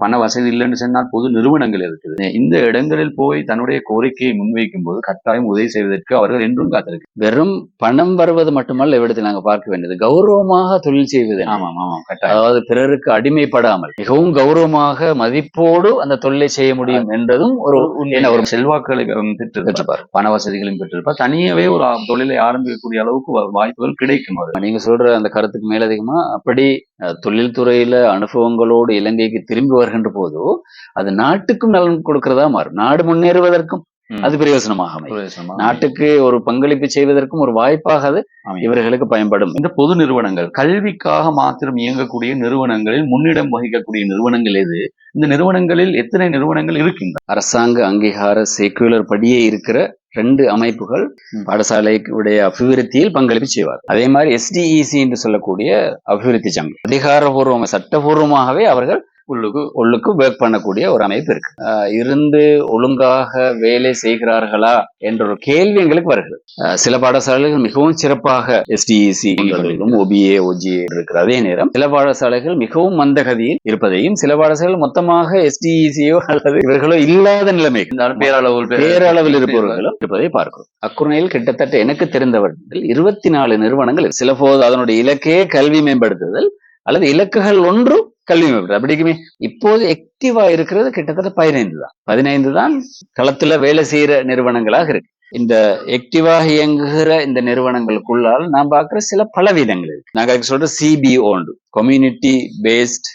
பண வசதி இல்லைன்னு சொன்னால் பொது நிறுவனங்கள் இருக்குது. இந்த இடங்களில் போய் தன்னுடைய கோரிக்கையை முன்வைக்கும் போது கட்டாயம் உதவி செய்வதற்கு அவர்கள் என்றும் காத்திருக்கு. வெறும் பணம் வருவது மட்டுமல்ல, இவ்விடத்தில் நாங்கள் பார்க்க வேண்டியது கௌரவமாக தொழில் செய்வது. ஆமாம் ஆமாம், கட்டாயம். அதாவது பிறருக்கு அடிமைப்படாமல் மிகவும் கௌரவமாக மதிப்போடு அந்த தொழிலை செய்ய முடியும் என்றதும் ஒரு செல்வாக்குகளை பெற்றிருப்பார், பண வசதிகளையும் பெற்றிருப்பார். தனியாவே ஒரு தொழிலை ஆரம்பிக்கக்கூடிய அளவுக்கு வாய்ப்புகள் கிடைக்கும். நீங்க சொல்ற அந்த கருத்துக்கு மேலதிகமா அப்படி தொழில்துறையில அனுபவங்களோடு இலங்கைக்கு திரும்பி வருகின்ற போது அது நாட்டுக்கும் நலன் கொடுக்கிறதா மாறும். நாடு முன்னேறுவதற்கும் அது பிரயோசனமாக, நாட்டுக்கு ஒரு பங்களிப்பு செய்வதற்கும் ஒரு வாய்ப்பாக அது இவர்களுக்கு பயன்படும். இந்த பொது நிறுவனங்கள் கல்விக்காக மாத்திரம் இயங்கக்கூடிய நிறுவனங்களில் முன்னிடம் வகிக்கக்கூடிய நிறுவனங்கள் எது? இந்த நிறுவனங்களில் எத்தனை நிறுவனங்கள் இருக்கின்றன? அரசாங்க அங்கீகார செக்யூலர் படியே இருக்கிற 2 அமைப்புகள் பாடசாலையுடைய அபிவிருத்தியில் பங்களிப்பு செய்வார். அதே மாதிரி SDEC என்று சொல்லக்கூடிய அபிவிருத்தி சங்கம், அதிகாரபூர்வ சட்டபூர்வமாகவே அவர்கள் உள்ளுக்கு ஒர்க் பண்ணக்கூடிய ஒரு அமைப்பு இருக்கு. இருந்து ஒழுங்காக வேலை செய்கிறார்களா என்ற ஒரு கேள்வி எங்களுக்கு வருகிறது. சில பாடசாலைகள் மிகவும் சிறப்பாக SDEC OBA OGA இருக்கிற அதே நேரம் சில பாடசாலைகள் மிகவும் மந்தகதியில் இருப்பதையும், சில பாடசாலைகள் மொத்தமாக SDECயோ அல்லது இவர்களோ இல்லாத நிலைமை பேரளவில் இருப்பவர்களும் இருப்பதை பார்க்கிறோம். அக்குர்ணையில் கிட்டத்தட்ட எனக்கு தெரிந்தவர்கள் 24 நிறுவனங்கள். சில போது அதனுடைய இலக்கே கல்வி மேம்படுத்துதல் அல்லது இலக்குகள் ஒன்று கல்வி மேம்படுத்துதல். அப்படிக்குமே இப்போது ஆக்டிவா இருக்கிறது கிட்டத்தட்ட 15 தான் களத்துல வேலை செய்யற நிறுவனங்களாக இருக்கு. இந்த ஆக்டிவாக இயங்குகிற இந்த நிறுவனங்களுக்குள்ளால் நான் பார்க்கிற சில பலவீனங்கள் இருக்கு. நாங்க சொல்ற CBO, கம்யூனிட்டி பேஸ்ட்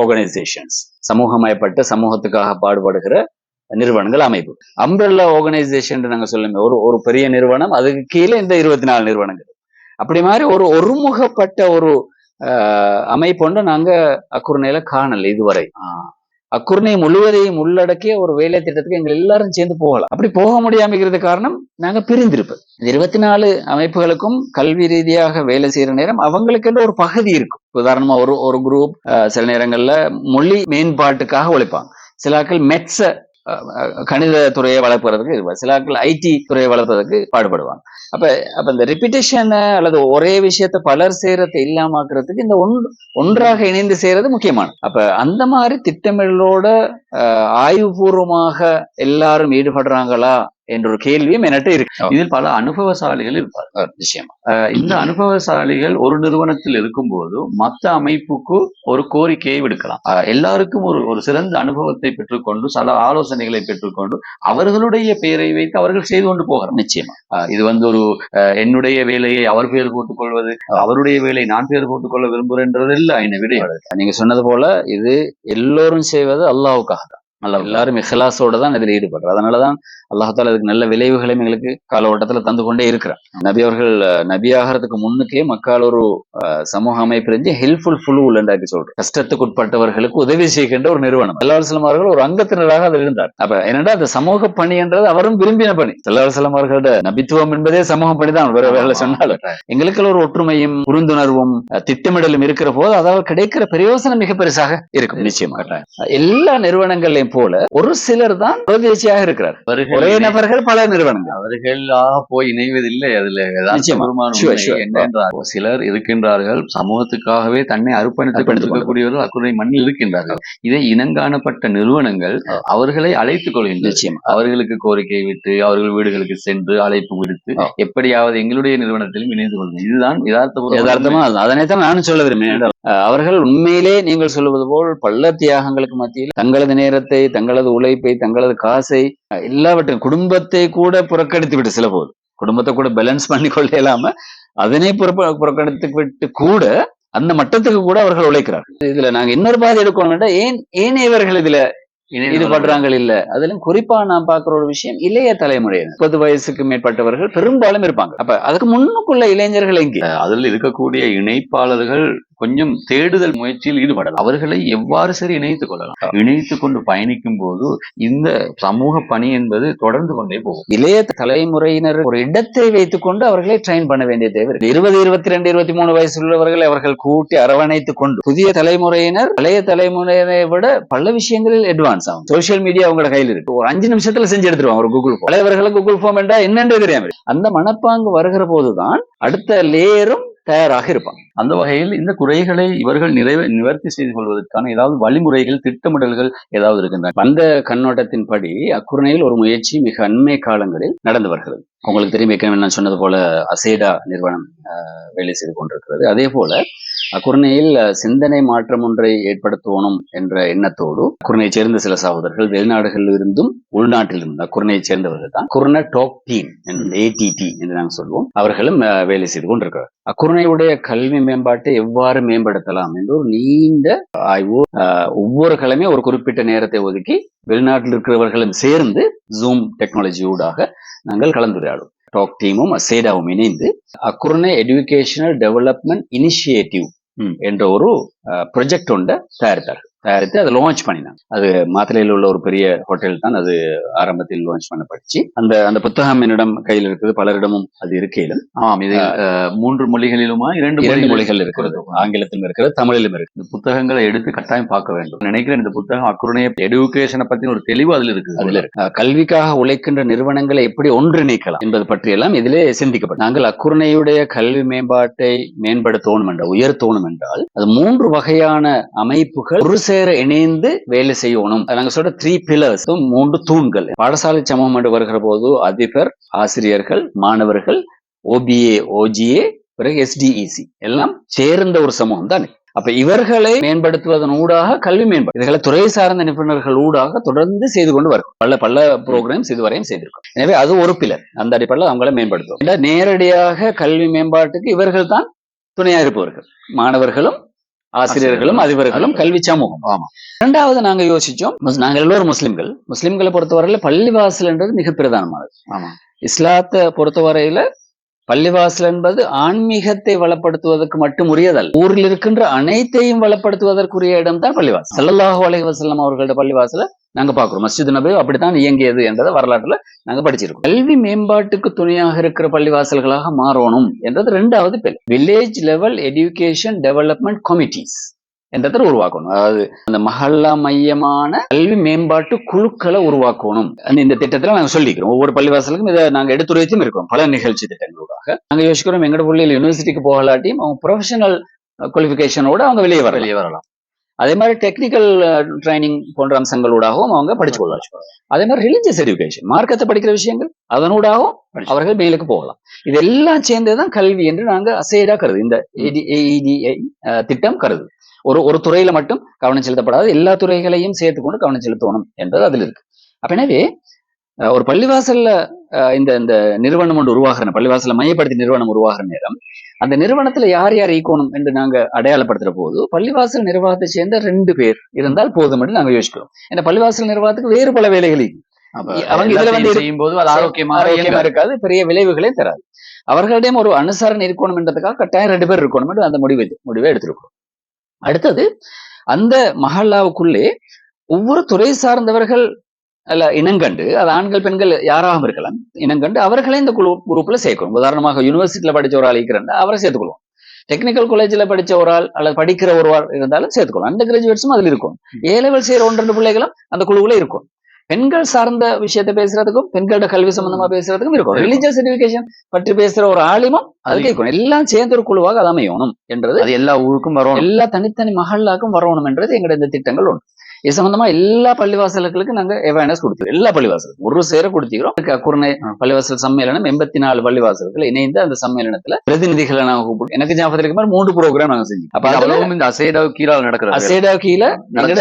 ஆர்கனைசேஷன்ஸ், சமூகமயப்பட்ட சமூகத்துக்காக பாடுபடுகிற நிறுவனங்கள் அமைப்பு. அம்ப்ரெல்லா ஆர்கனைசேஷன் நாங்க சொல்லுமே, ஒரு பெரிய நிறுவனம், அதுக்கு கீழே இந்த 24 நிறுவனங்கள். அப்படி மாதிரி ஒரு ஒருமுகப்பட்ட ஒரு அமைப்பொன்று நாங்க அக்குர்ணையில காணல இதுவரை. அக்குர்ணை முழுவதையும் உள்ளடக்கிய ஒரு வேலை திட்டத்துக்கு எங்க எல்லாரும் சேர்ந்து போகலாம். அப்படி போக முடியாம காரணம் நாங்க பிரிந்திருப்பது. 24 அமைப்புகளுக்கும் கல்வி ரீதியாக வேலை செய்யற நேரம் அவங்களுக்கு ஒரு பகுதி இருக்கும். உதாரணமா ஒரு குரூப் சில நேரங்கள்ல மொழி மேம்பாட்டுக்காக உழைப்பாங்க, சிலாக்கள் மெட்ஸ கணித துறையை வளர்ப்பதற்கு இருப்பார், சிலாக்கள் IT துறையை வளர்ப்பதற்கு பாடுபடுவாங்க. அப்ப இந்த ரிப்பிட்டேஷன் அல்லது ஒரே விஷயத்த பலர் செய்யறதை இல்லாமக்கிறதுக்கு இந்த ஒன்றாக இணைந்து செய்யறது முக்கியமான. அப்ப அந்த மாதிரி திட்டமிடலோட ஆய்வுபூர்வமாக எல்லாரும் ஈடுபடுறாங்களா என்ற ஒரு கேள்வியும் என்கிட்ட இருக்கு. இதில் பல அனுபவசாலிகள் இருப்பார். நிச்சயமா இந்த அனுபவசாலிகள் ஒரு நிறுவனத்தில் இருக்கும் போது மற்ற அமைப்புக்கு ஒரு கோரிக்கையை விடுக்கலாம். எல்லாருக்கும் ஒரு சிறந்த அனுபவத்தை பெற்றுக்கொண்டு சில ஆலோசனைகளை பெற்றுக்கொண்டு அவர்களுடைய பெயரை வைத்து அவர்கள் செய்து கொண்டு போகிறார். நிச்சயமா இது ஒரு என்னுடைய வேலையை அவர் பெயர் போட்டுக் கொள்வது, அவருடைய வேலையை நான் பெயர் போட்டுக் கொள்ள விரும்புகிறேன்றது இல்லை. என்ன விட நீங்க சொன்னது போல இது எல்லோரும் செய்வது அல்லாஹ்வுக்காக தான். எல்லாரும் இஹ்லாஸோட தான் இதில் ஈடுபடுறார். அதனாலதான் அல்லாஹால அதுக்கு நல்ல விளைவுகளையும் எங்களுக்கு காலோட்டத்துல தந்து கொண்டே இருக்கிறார். நபி அவர்கள் நபி ஆகிறதுக்கு முன்னுக்கே மக்கால் ஒரு சமூக அமைப்பு இருந்து ஹெல்ப்ஃபுல் ஃபுல் என்றாக்கி சொல்றோம். கஷ்டத்துக்கு உட்பட்டவர்களுக்கு உதவி செய்கின்ற ஒரு நிறுவனம். ஸல்லல்லாஹு அலைஹி வஸல்லம் அவர்கள் ஒரு அங்கத்தினராக அதில் இருந்தார். அப்ப என்னடா அந்த சமூக பணி என்றது அவரும் விரும்பின பணி. ஸல்லல்லாஹு அலைஹி வஸல்லம் அவர்களோட நபித்துவம் என்பதே சமூக பணி தான். வேற சொன்னாலும் எங்களுக்கு ஒரு ஒற்றுமையும் புரிந்துணர்வும் திட்டமிடலும் இருக்கிற போது அதாவது கிடைக்கிற பிரயோசனம் மிக பெருசாக இருக்கும். நிச்சயமாக எல்லா நிறுவனங்களையும் போல ஒரு சிலர் தான் பிரதேசியாக இருக்கிறார். ஒரே நபர்கள் பல நிறுவனங்கள் அவர்களாக போய் இணைவதில்லை. அதுல என்னென்றால் சிலர் இருக்கின்றார்கள் சமூகத்துக்காகவே தன்னை அர்ப்பணித்துக் கொண்டிருக்கக்கூடியவர்கள் அக்குறை மண்ணில் இருக்கின்றார்கள். இதை இனங்காணப்பட்ட நிறுவனங்கள் அவர்களை அழைத்துக் கொள்கின்றன. அவர்களுக்கு கோரிக்கை விட்டு அவர்கள் வீடுகளுக்கு சென்று அழைப்பு விடுத்து எப்படியாவது எங்களுடைய நிறுவனத்திலும் இணைந்து கொள்ளும். இதுதான் யதார்த்தமா. அதனைத்தான் நானும் சொல்ல விரும்பினேன். அவர்கள் உண்மையிலே நீங்கள் சொல்லுவது போல் பல தியாகங்களுக்கு மத்தியில் தங்களது நேரத்தை, தங்களது உழைப்பை, தங்களது காசை, எல்லாவற்றையும் குடும்பத்தை கூட புறக்கணித்து விட்டு, சில போது குடும்பத்தை கூட பேலன்ஸ் பண்ணி கொள்ள இயலாம அதனை புறக்கணித்து விட்டு கூட அந்த மட்டத்துக்கு கூட அவர்கள் உழைக்கிறார்கள். இதுல நாங்க இன்னொரு பாதி எடுக்கணும்னா ஏன் இவர்கள் இதுல ஈடுபடுறாங்க இல்ல. அதிலும் குறிப்பா நான் பாக்குற ஒரு விஷயம், இளைய தலைமுறையினர் 30 வயசுக்கு மேற்பட்டவர்கள் பெரும்பாலும் இருப்பாங்க. அப்ப அதுக்கு முன்னுக்குள்ள இளைஞர்கள் எங்கே? அதில் இருக்கக்கூடிய இணைப்பாளர்கள் கொஞ்சம் தேடுதல் முயற்சியில் ஈடுபடலாம். அவர்களை எவ்வாறு சரி இணைத்துக் கொள்ளலாம். இணைத்துக் கொண்டு பயணிக்கும் போது இந்த சமூக பணி என்பது தொடர்ந்து கொண்டே போகும். இளைய தலைமுறையினர் ஒரு இடத்தை வைத்துக் கொண்டு அவர்களை ட்ரெயின் பண்ண வேண்டிய தேவை. 20, 22, 23 வயசு உள்ளவர்களை அவர்கள் கூட்டி அரவணைத்துக் கொண்டு புதிய தலைமுறையினர் பழைய தலைமுறையினரை விட பல விஷயங்களில் அட்வான்ஸ் ஆகும். சோசியல் மீடியா அவங்களோட கையில் இருக்கு. ஒரு 5 நிமிஷத்துல செஞ்சு எடுத்துருவாங்க ஒரு கூகுள் ஃபார்ம். பழையவர்களுக்கு கூகுள் ஃபார்ம் என்றா என்னென்று தெரியாம அந்த மனப்பாங்கு வருகிற போதுதான் அடுத்த லேயரும் தயாராக இருப்பாங்க. அந்த வகையில் இந்த குறைகளை இவர்கள் நிவர்த்தி செய்து கொள்வதற்கான ஏதாவது வழிமுறைகள், திட்டமிடல்கள் ஏதாவது இருக்கின்றன? அந்த கண்ணோட்டத்தின்படி அக்குரணையில் ஒரு முயற்சி மிக அண்மை காலங்களில் நடந்து வருகிறது. உங்களுக்கு தெரியும், நான் சொன்னது போல அசேடா நிறுவனம் வேலை செய்து கொண்டிருக்கிறது. அதே போல அக்குரணையில் சிந்தனை மாற்றம் ஒன்றை ஏற்படுத்தணும் என்ற எண்ணத்தோடு அக்குரணையை சேர்ந்த சில சகோதரர்கள் வெளிநாடுகளில் இருந்தும் உள்நாட்டில் இருந்தும் அக்குரணையை சேர்ந்தவர்கள் தான் குர்ன டாக் டீம் ATT என்று நாங்கள் சொல்வோம். அவர்களும் வேலை செய்து கொண்டிருக்கிறார். அக்குரணையுடைய கல்வி மேம்பாட்டை எவ்வாறு மேம்படுத்தலாம் என்று ஒரு நீண்ட ஆய்வு ஒவ்வொரு கிழமை ஒரு குறிப்பிட்ட நேரத்தை ஒதுக்கி வெளிநாட்டில் இருக்கிறவர்களும் சேர்ந்து ஜூம் டெக்னாலஜி ஊடாக நாங்கள் கலந்துரையாடுவோம். டாக் டீமும் அசேடாவும் இணைந்து அக்குரணை எஜுகேஷனல் டெவலப்மெண்ட் இனிஷியேட்டிவ் என்ற ஒரு ப்ரொஜெக்ட் ஒன்றை தயாரித்து அதை லான்ச் பண்ணினாங்க. அது மாத்தளையில் உள்ள ஒரு பெரிய ஹோட்டல் தான் அது ஆரம்பத்தில் லான்ச் பண்ணப்பட்டுச்சு. அந்த புத்தகம் என்னிடம் கையில் இருக்குது, பலரிடமும் அது இருக்கையிலும். இது 3 மொழிகளிலுமா? 2 மொழிகள் இருக்கிறது. ஆங்கிலத்திலும் இருக்கிறது, தமிழிலும் இருக்கு. இந்த புத்தகங்களை எடுத்து கட்டாயம் பார்க்க வேண்டும் நினைக்கிறேன். இந்த புத்தகம் அக்குரணை எடுகேஷனை பத்தி ஒரு தெளிவு அதில் இருக்குது. அதுல இருக்கு கல்விக்காக உழைக்கின்ற நிறுவனங்களை எப்படி ஒன்றிணைக்கலாம் என்பது பற்றியெல்லாம் இதிலே சிந்திக்கப்படும். நாங்கள் அக்குரணையுடைய கல்வி மேம்பாட்டை மேம்படுத்தணும் என்ற உயர்த்தணும் என்றால் அது 3 வகையான அமைப்புகள் ஒரு சேர இணைந்து வேலை செய்யணும். நாங்க சொல்ற 3 pillars, 3 தூண்கள். பாடசாலை சமூகம் என்று வருகிற போது அதிபர், ஆசிரியர்கள், மாணவர்கள், OBA, OGA, பிறகு SDEC எல்லாம் சேர்ந்த ஒரு சமூகம் தான். அப்ப இவர்களை மேம்படுத்துவதன் ஊடாக கல்வி மேம்பாடு இதுகளை துறை சார்ந்த நிபுணர்கள் ஊடாக தொடர்ந்து செய்து கொண்டு வரும். பல ப்ரோக்ராம்ஸ் இதுவரையும் செய்திருக்கும். எனவே அது ஒரு பில்லர். அந்த அடிப்படையில் அவங்களை மேம்படுத்துவோம். நேரடியாக கல்வி மேம்பாட்டுக்கு இவர்கள் தான் துணையாக இருப்பவர்கள். மாணவர்களும் ஆசிரியர்களும் அதிபர்களும் கல்வி சமூகம். ஆமா. 2வது நாங்க யோசிச்சோம், நாங்கள் எல்லோரும் முஸ்லிம்களை பொறுத்தவரையில பள்ளிவாசல் என்றது மிக பிரதானமானது. ஆமா. இஸ்லாத்தை பொறுத்தவரையில பள்ளிவாசல் என்பது ஆன்மீகத்தை வளப்படுத்துவதற்கு மட்டும் உரியதல்ல, ஊரில் இருக்கின்ற அனைத்தையும் வளப்படுத்துவதற்குரிய இடம் தான் பள்ளிவாசல். ஸல்லல்லாஹு அலைஹி வஸல்லம் அவர்களோட பள்ளிவாசல நாங்க பாக்குறோம். மஸ்ஜித் நபவி அப்படித்தான் இயங்கியது என்றதை வரலாற்றுல நாங்க படிச்சிருக்கோம். கல்வி மேம்பாட்டுக்கு துணையாக இருக்கிற பள்ளிவாசல்களாக மாறணும் என்றது 2வது bill. Village level education development committees என்றதை உருவாக்கணும். அதாவது அந்த மஹல்லா மையமான கல்வி மேம்பாட்டு குழுக்களை உருவாக்கணும். இந்த திட்டத்துல நாங்க சொல்லிக்கிறோம். ஒவ்வொரு பள்ளிவாசலுக்கும் இதை நாங்க எடுத்துரைச்சும் இருக்கோம். பல நிகழ்ச்சி திட்டங்களூடாக நாங்க யோசிக்கிறோம். எங்கட பிள்ளைகள் யூனிவர்சிட்டிக்கு போகலாட்டியும் அவங்க ப்ரொஃபஷனல் குவாலிஃபிகேஷனோட அவங்க வெளியே வரலாம். அதே மாதிரி டெக்னிக்கல் ட்ரைனிங் போன்ற அம்சங்களூடாகவும் அவங்க படிச்சு கொள்ளலாம். அதே மாதிரி ரிலிஜியஸ் எஜுகேஷன், மார்க்கத்தை படிக்கிற விஷயங்கள் அதனூடாகவும் அவர்கள் மேலுக்கு போகலாம். இதெல்லாம் சேர்ந்ததுதான் கல்வி என்று நாங்க அசைடா கருது. இந்த AEDI திட்டம் கருது. ஒரு துறையில மட்டும் கவனம் செலுத்தப்படாது, எல்லா துறைகளையும் சேர்த்துக்கொண்டு கவனம் செலுத்தணும் என்றது அதில் இருக்கு. அப்ப எனவே ஒரு பள்ளிவாசல்ல இந்த இந்த நிறுவனம் ஒன்று உருவாகிற பள்ளிவாசல மையப்படுத்தி நிறுவனம் உருவாகிற நேரம் அந்த நிறுவனத்துல யார் யார் ஈக்கணும் என்று நாங்க அடையாளப்படுத்துற போது பள்ளிவாசல் நிர்வாகத்தை சேர்ந்த 2 பேர் இருந்தால் போதும் என்று நாங்க யோசிக்கிறோம். ஏன்னா பள்ளிவாசல் நிர்வாகத்துக்கு வேறு பல வேலைகள் இருக்கு. அவங்க இதுல வந்து செய்யும் போது அது ஆரோக்கியமா இருக்காது, பெரிய விளைவுகளே தராது. அவர்களிடம் ஒரு அனுசரணை இருக்கணும் என்றதுக்காக கட்டாயம் 2 பேர் இருக்கணும் என்று அந்த முடிவை எடுத்திருக்கிறோம். அடுத்தது அந்த மஹல்லாவுக்குள்ளே ஒவ்வொரு துறை சார்ந்தவர்கள் அல்ல இனங்கண்டு, அது ஆண்கள் பெண்கள் யாராகவும் இருக்கலாம், இனங்கண்டு அவர்களே இந்த குரூப்ல சேர்க்கணும். உதாரணமாக யூனிவர்சிட்டியில படிச்ச ஒரு ஆள் இருக்கிறாங்க, அவரை சேர்த்துக்கொள்வோம். டெக்னிக்கல் காலேஜ்ல படிச்ச ஒரு ஆள் அல்லது படிக்கிற ஒரு ஆள் இருந்தாலும் சேர்த்துக்கணும். அண்டர் கிராஜுவேட்ஸும் அதுல இருக்கும். A-level செய்யற 1-2 பிள்ளைகளும் அந்த குழுவுல இருக்கும். பெண்கள் சார்ந்த விஷயத்தை பேசுறதுக்கும் பெண்களோட கல்வி சம்பந்தமா பேசுறதுக்கும் இருக்கும். ரிலிஜியஸ் எஜுகேஷன் பற்றி பேசுற ஒரு ஆளுமும் அதுக்கு இருக்கும். எல்லாம் சேர்ந்த ஒரு குழுவாக அது அமையணும் என்றது, அது எல்லா ஊருக்கும் வரணும், எல்லா தனித்தனி மஹல்லாக்கும் வரணும் என்றது எங்களுடைய இந்த திட்டங்கள் ஒன்று. இது சம்பந்தமா எல்லா பள்ளிவாசல்களுக்கு நாங்க அவேர்னஸ் கொடுத்துருக்கோம். எல்லா பள்ளிவாசலுக்கும் ஒரு சேர கொடுத்துக்கிறோம். அக்குரணை பள்ளிவாசல் சம்மேளனம் 84 பள்ளிவாசல்கள் இணைந்து அந்த சம்மேளனத்துல பிரதிநிதிகளை நாங்க கூப்பிட்டு, எனக்கு ஞாபகத்தில் இருக்க மாதிரி 3 ப்ரோக்ராம் நாங்க செஞ்சோம். அப்ப அதுவும் இந்த அசேடாவு கீழே நடக்கிறது, அசேடாவு கீழே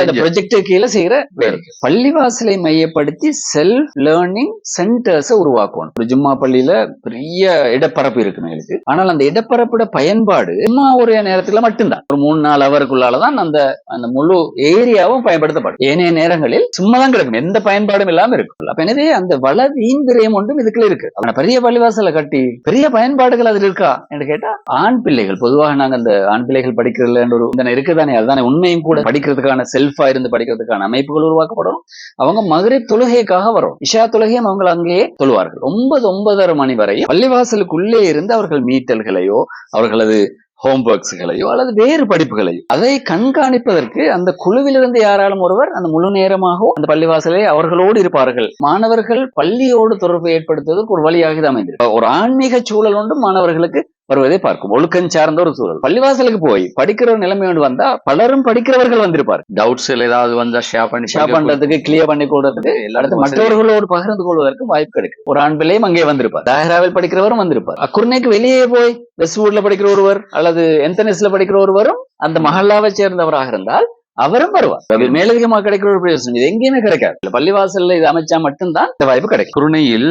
அந்த ப்ரொஜெக்ட் கீழே செய்யற வேலை. பள்ளிவாசலை மையப்படுத்தி செல்ஃப் லேர்னிங் சென்டர்ஸ் உருவாக்கணும். ஒரு ஜும்மா பள்ளியில பெரிய இடப்பரப்பு இருக்கு எங்களுக்கு. ஆனால் அந்த இடப்பரப்போட பயன்பாடு சும்மா ஒரு நேரத்துல மட்டும்தான், ஒரு 3-4 ஹவருக்குள்ளாலதான் அந்த அந்த முழு ஏரியாவும் பயன்படுத்தப்படும். ஏனைய நேரங்களில் சும்மாதான் கிடக்கும், எந்த பயன்பாடும் இல்லாம இருக்கும். அப்ப எனவே அந்த வள வீண் விரயம் ஒன்றும் இதுக்குள்ள இருக்கு. அவன பெரிய பள்ளிவாசலை கட்டி பெரிய பயன்பாடுகள் அதுல இருக்கா என்று கேட்டா, ஆண் பிள்ளைகள் பொதுவாக நாங்க அந்த ஆண் பிள்ளைகள் படிக்கிறதுல ஒரு இருக்குதானே, அதுதானே உண்மையும் கூட. படிக்கிறதுக்கான செல்ஃபா இருந்து படிக்கிறதுக்கான அமைப்புகள் உருவாக்கப்படும். அவங்க மகரிப் தொழுகைக்காக வரும், இஷா தொழுகையும் அவங்க அங்கேயே தொழுவார்கள். 9-9:30 மணி வரை பள்ளிவாசலுக்குள்ளே இருந்து அவர்கள் மீட்டல்களையோ அவர்களது ஹோம்ஒர்க்ஸ்களையோ அல்லது வேறு படிப்புகளையோ அதை கண்காணிப்பதற்கு அந்த குழுவிலிருந்து யாராலும் ஒருவர் அந்த முழு நேரமாக அந்த பள்ளிவாசலை அவர்களோடு இருப்பார்கள். மாணவர்கள் பள்ளியோடு தொடர்பு ஏற்படுத்துவதற்கு ஒரு வழியாக இது அமைந்திருக்கு. ஒரு ஆன்மீக சூழல் ஒன்றும் மாணவர்களுக்கு வருவதை பார்க்கும். ஒழுக்கம் சார்ந்த ஒரு சூழல். பள்ளிவாசலுக்கு போய் படிக்கிற ஒரு நிலைமை ஒன்று வந்தா பலரும் படிக்கிறவர்கள் வந்திருப்பார். டவுட்ஸ் ஏதாவது வந்தா ஷேர் பண்றதுக்கு, கிளியர் பண்ணி கொடுறதுக்கு, எல்லாத்தையும் மற்றவர்களோடு பகிர்ந்து கொள்வதற்கு வாய்ப்பு கிடைக்கும். ஒரு ஆண் பிள்ளையும் அங்கே வந்திருப்பார், தாஹராவில் படிக்கிறவரும் வந்திருப்பார். அக்குர்ணைக்கு வெளியே போய் வெஸ்ட்வுட்ல படிக்கிற ஒருவர் அல்லது என்தனிஸ்ல படிக்கிற ஒருவரும் அந்த மஹல்லாவை சேர்ந்தவராக இருந்தால் அவரும் வருவார். மேலதிகமாக கிடைக்கிற ஒரு பிரயோசனம் இது எங்கேயுமே கிடைக்காது. பள்ளிவாசல்ல இது அமைச்சா மட்டும்தான் இந்த வாய்ப்பு கிடைக்கும். குருணையில்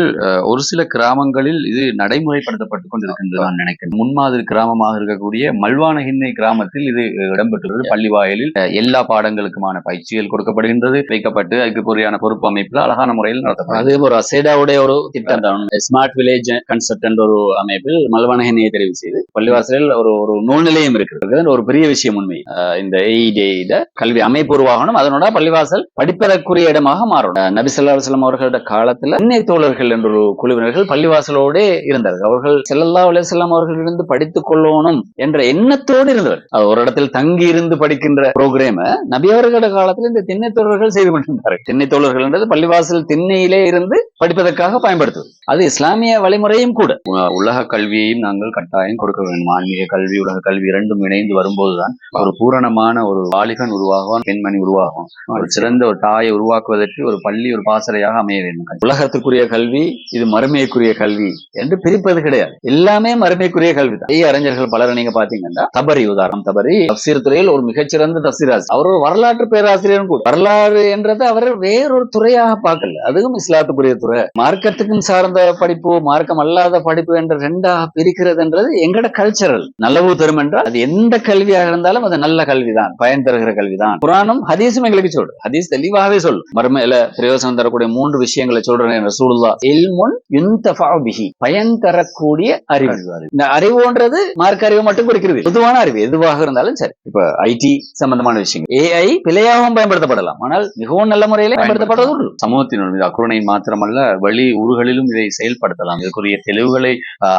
ஒரு சில கிராமங்களில் இது நடைமுறைப்படுத்தப்பட்டுக் கொண்டிருக்கின்றது நான் நினைக்கிறேன். முன்மாதிரி கிராமமாக இருக்கக்கூடிய மல்வானஹின்னை கிராமத்தில் இது இடம்பெற்றுள்ளது. பள்ளி வாயிலில் எல்லா பாடங்களுக்குமான பயிற்சிகள் கொடுக்கப்படுகின்றது, வைக்கப்பட்டு அதுக்கு பொறியான பொறுப்பு அமைப்புல அழகான முறையில் நடத்தப்படும். அது ஒரு அசேடாவுடைய ஒரு திட்டம் தான். ஸ்மார்ட் வில்லேஜ் கன்செப்ட் என்ற ஒரு அமைப்பில் மல்வானஹின்னையை தெரிவு செய்து பள்ளிவாசலில் ஒரு நூல் நிலையம் இருக்கிறது. ஒரு பெரிய விஷயம் உண்மை. இந்த EID கல்வி அமைப்பு உருவாகணும், அதனோட பள்ளிவாசல் படிப்பதற்குரிய இடமாக மாறும். நபி ஸல்லல்லாஹு அலைஹி வஸல்லம் அவர்களோட காலத்துல திண்ணை தோழர்கள் என்ற ஒரு குழுவினர்கள் பள்ளிவாசலோடு இருந்தார்கள். அவர்கள் ஸல்லல்லாஹு அலைஹி வஸல்லம் அவர்களிருந்து படித்துக் கொள்ளணும் என்ற எண்ணத்தோடு இருந்தவர். ஒரு இடத்தில் தங்கி இருந்து படிக்கின்ற புரோகிராம நபி அவர்களோட காலத்துல இந்த திண்ணை தோழர்கள் செய்து கொண்டிருந்தார்கள். திண்ணை தோழர்கள் என்றது பள்ளிவாசல் திண்ணையிலே இருந்து படிப்பதற்காக பயன்படுத்துவது. அது இஸ்லாமிய வழிமுறையும் கூட. உலக கல்வியையும் நாங்கள் கட்டாயம் கொடுக்க வேண்டும். ஆன்மீக கல்வி, உலக கல்வி இரண்டும் இணைந்து வரும்போதுதான் ஒரு பூரணமான ஒரு வாலிபன் உருவாகும், பெண்மணி உருவாகும். ஒரு சிறந்த ஒரு தாயை உருவாக்குவதற்கு ஒரு பள்ளி ஒரு பாசறையாக அமைய வேண்டும். உலகத்துக்குரிய கல்வி, இது மறுமைக்குரிய கல்வி என்று பிரிப்பது கிடையாது. எல்லாமே மறுமைக்குரிய கல்வி தான். அறிஞர்கள் பலரை நீங்க பாத்தீங்கன்னா, தபரி உதாரணம், தபரி தஃப்சீர் துறையில் ஒரு மிகச்சிறந்த தஃப்சீர் ஆசிரியர். அவர் ஒரு வரலாற்று பேராசிரியரும் கூட. வரலாறு என்றது அவர் வேறொரு துறையாக பார்க்கல, அதுவும் இஸ்லாத்துக்குரிய துறை. மார்க்கத்துக்கும் சார்ந்த படிப்பு, மார்க்கம் அல்லாத படிப்பு என்ற 2ஆக பிரிக்கிறது என்றது எங்கட கல்ச்சரல். நல்லவு தரும் என்றால் அது எந்த கல்வியாக இருந்தாலும் அது நல்ல கல்விதான், பயன் தருகிற கல்விதான். குர்ஆனும் ஹதீஸும் எங்களுக்கு சொல்றது. ஹதீஸ் தெளிவாகவே சொல்லும். மர்மையில பிரயோசனம் தரக்கூடிய 3 விஷயங்களை சொல்றேன் ரசூலுல்லாஹ். இல்முன் யுன்தஃபஉ பிஹி, பயன் தரக்கூடிய அறிவு. இந்த அறிவுன்றது மார்க்க அறிவு மட்டும் குறிக்கிறது, பொதுவான அறிவு எதுவாக இருந்தாலும் சரி. இப்ப IT சம்பந்தமான விஷயங்கள், AI பிழையாகவும் பயன்படுத்தப்படலாம், ஆனால் மிகவும் நல்ல முறையில பயன்படுத்தப்படுவது சமூகத்தினுடைய அக்குரணையின் மாத்திரமல்ல வெளி ஊர்களிலும் இதை செயல்படுத்தலாம். இதற்குரிய தெளிவுகளை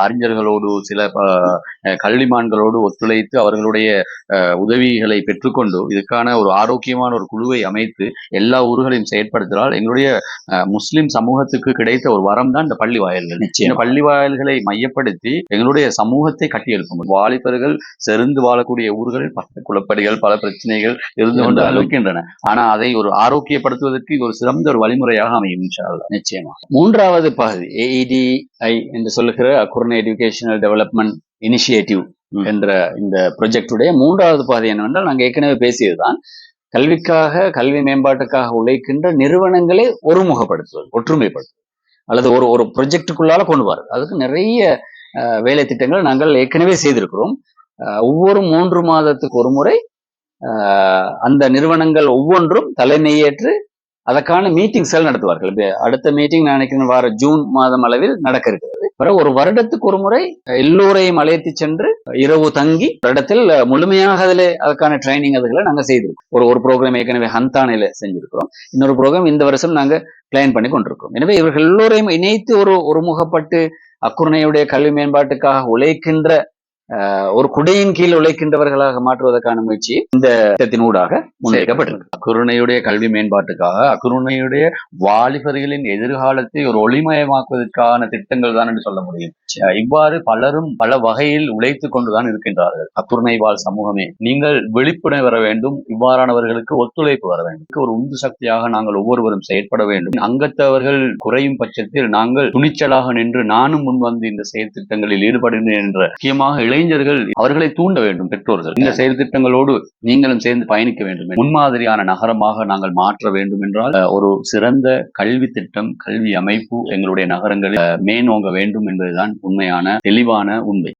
அறிஞர்களோடு சில கல்விமான்களோடு ஒத்துழைத்து அவர்களுடைய உதவிகளை பெற்றுக்கொண்டு இதுக்கான ஒரு ஆரோக்கியமான ஒரு குழுவை அமைத்து எல்லா ஊர்களையும் செயற்படுத்தினால் எங்களுடைய முஸ்லிம் சமூகத்துக்கு கிடைத்த ஒரு வரம் தான் இந்த பள்ளி வாயில்கள். இந்த பள்ளி வாயில்களை மையப்படுத்தி எங்களுடைய சமூகத்தை கட்டியெழுப்பும். வாலிபர்கள் செறிந்து வாழக்கூடிய ஊர்களில் பல குழப்படிகள், பல பிரச்சனைகள் இருந்து கொண்டு இருக்கின்றன. ஆனா அதை ஒரு ஆரோக்கியப்படுத்துவதற்கு இது ஒரு சிறந்த ஒரு வழிமுறையாக அமையும் இன்ஷா அல்லாஹ். நிச்சயமா. 3வது பகுதி AEDI என்று சொல்லுகிற அக்குர்ணை எஜுகேஷனல் டெவலப்மெண்ட் இனிஷியேட்டிவ் என்ற இந்த ப்ராஜெக்டுடைய 3வது பகுதி என்னவென்றால், நாங்கள் ஏற்கனவே பேசியதுதான், கல்விக்காக, கல்வி மேம்பாட்டுக்காக உழைக்கின்ற நிறுவனங்களை ஒருமுகப்படுத்துவது, ஒற்றுமைப்படுத்துவது. அல்லது ஒரு ஒரு ப்ரொஜெக்டுக்குள்ளால கொண்டு வர அதுக்கு நிறைய வேலை திட்டங்கள் நாங்கள் ஏற்கனவே செய்திருக்கிறோம். ஒவ்வொரு 3 மாதத்துக்கு ஒரு முறை அந்த நிறுவனங்கள் ஒவ்வொன்றும் தலைமையேற்று அதற்கான மீட்டிங்ஸ்கள் நடத்துவார்கள். அடுத்த மீட்டிங் நான் நினைக்கிறேன் வார ஜூன் மாதம் அளவில் நடக்க இருக்கிறது. பிறகு ஒரு வருடத்துக்கு ஒரு முறை எல்லோரையும் அழைத்து சென்று இரவு தங்கி இடத்தில் முழுமையாக அதுக்கான ட்ரைனிங் அதுகளை நாங்க செய்திருக்கோம். ஒரு ப்ரோக்ராம் ஏற்கனவே ஹந்தானையில செஞ்சிருக்கிறோம். இன்னொரு ப்ரோக்ராம் இந்த வருஷம் நாங்க பிளான் பண்ணி கொண்டிருக்கோம். எனவே இவர்கள் எல்லோரையும் இணைத்து ஒருமுகப்பட்டு அக்குருணையுடைய கல்வி மேம்பாட்டுக்காக உழைக்கின்ற ஒரு குடையின் கீழ் உழைக்கின்றவர்களாக மாற்றுவதற்கான முயற்சி இந்த திட்டத்தினூடாக முன்வைக்கப்பட்டிருக்கு. அக்குருணையுடைய கல்வி மேம்பாட்டுக்காக அக்குருணையுடைய வாலிபர்களின் எதிர்காலத்தை ஒரு ஒளிமயமாக்குவதற்கான திட்டங்கள் தான் என்று சொல்ல முடியும். இவ்வாறு பலரும் பல வகையில் உழைத்துக் கொண்டுதான் இருக்கின்றார்கள். அக்குருணை வாழ் சமூகமே, நீங்கள் விழிப்புணர்வு வர வேண்டும். இவ்வாறானவர்களுக்கு ஒத்துழைப்பு வர வேண்டும். ஒரு உந்து சக்தியாக நாங்கள் ஒவ்வொருவரும் செயற்பட வேண்டும். அங்கத்தவர்கள் குறையும் பட்சத்தில் நாங்கள் துணிச்சலாக நின்று நானும் முன் வந்து இந்த செயல் திட்டங்களில் ஈடுபடுகிறேன் என்ற முக்கியமாக இளைஞர்கள் அவர்களை தூண்ட வேண்டும். பெற்றோர்கள் இந்த செயல் திட்டங்களோடு நீங்களும் சேர்ந்து பயணிக்க வேண்டும். முன்மாதிரியான நகரமாக நாங்கள் மாற்ற வேண்டும் என்றால் ஒரு சிறந்த கல்வி திட்டம், கல்வி அமைப்பு எங்களுடைய நகரங்களில் மேனோங்க வேண்டும் என்பதுதான் உண்மையான தெளிவான உண்மை.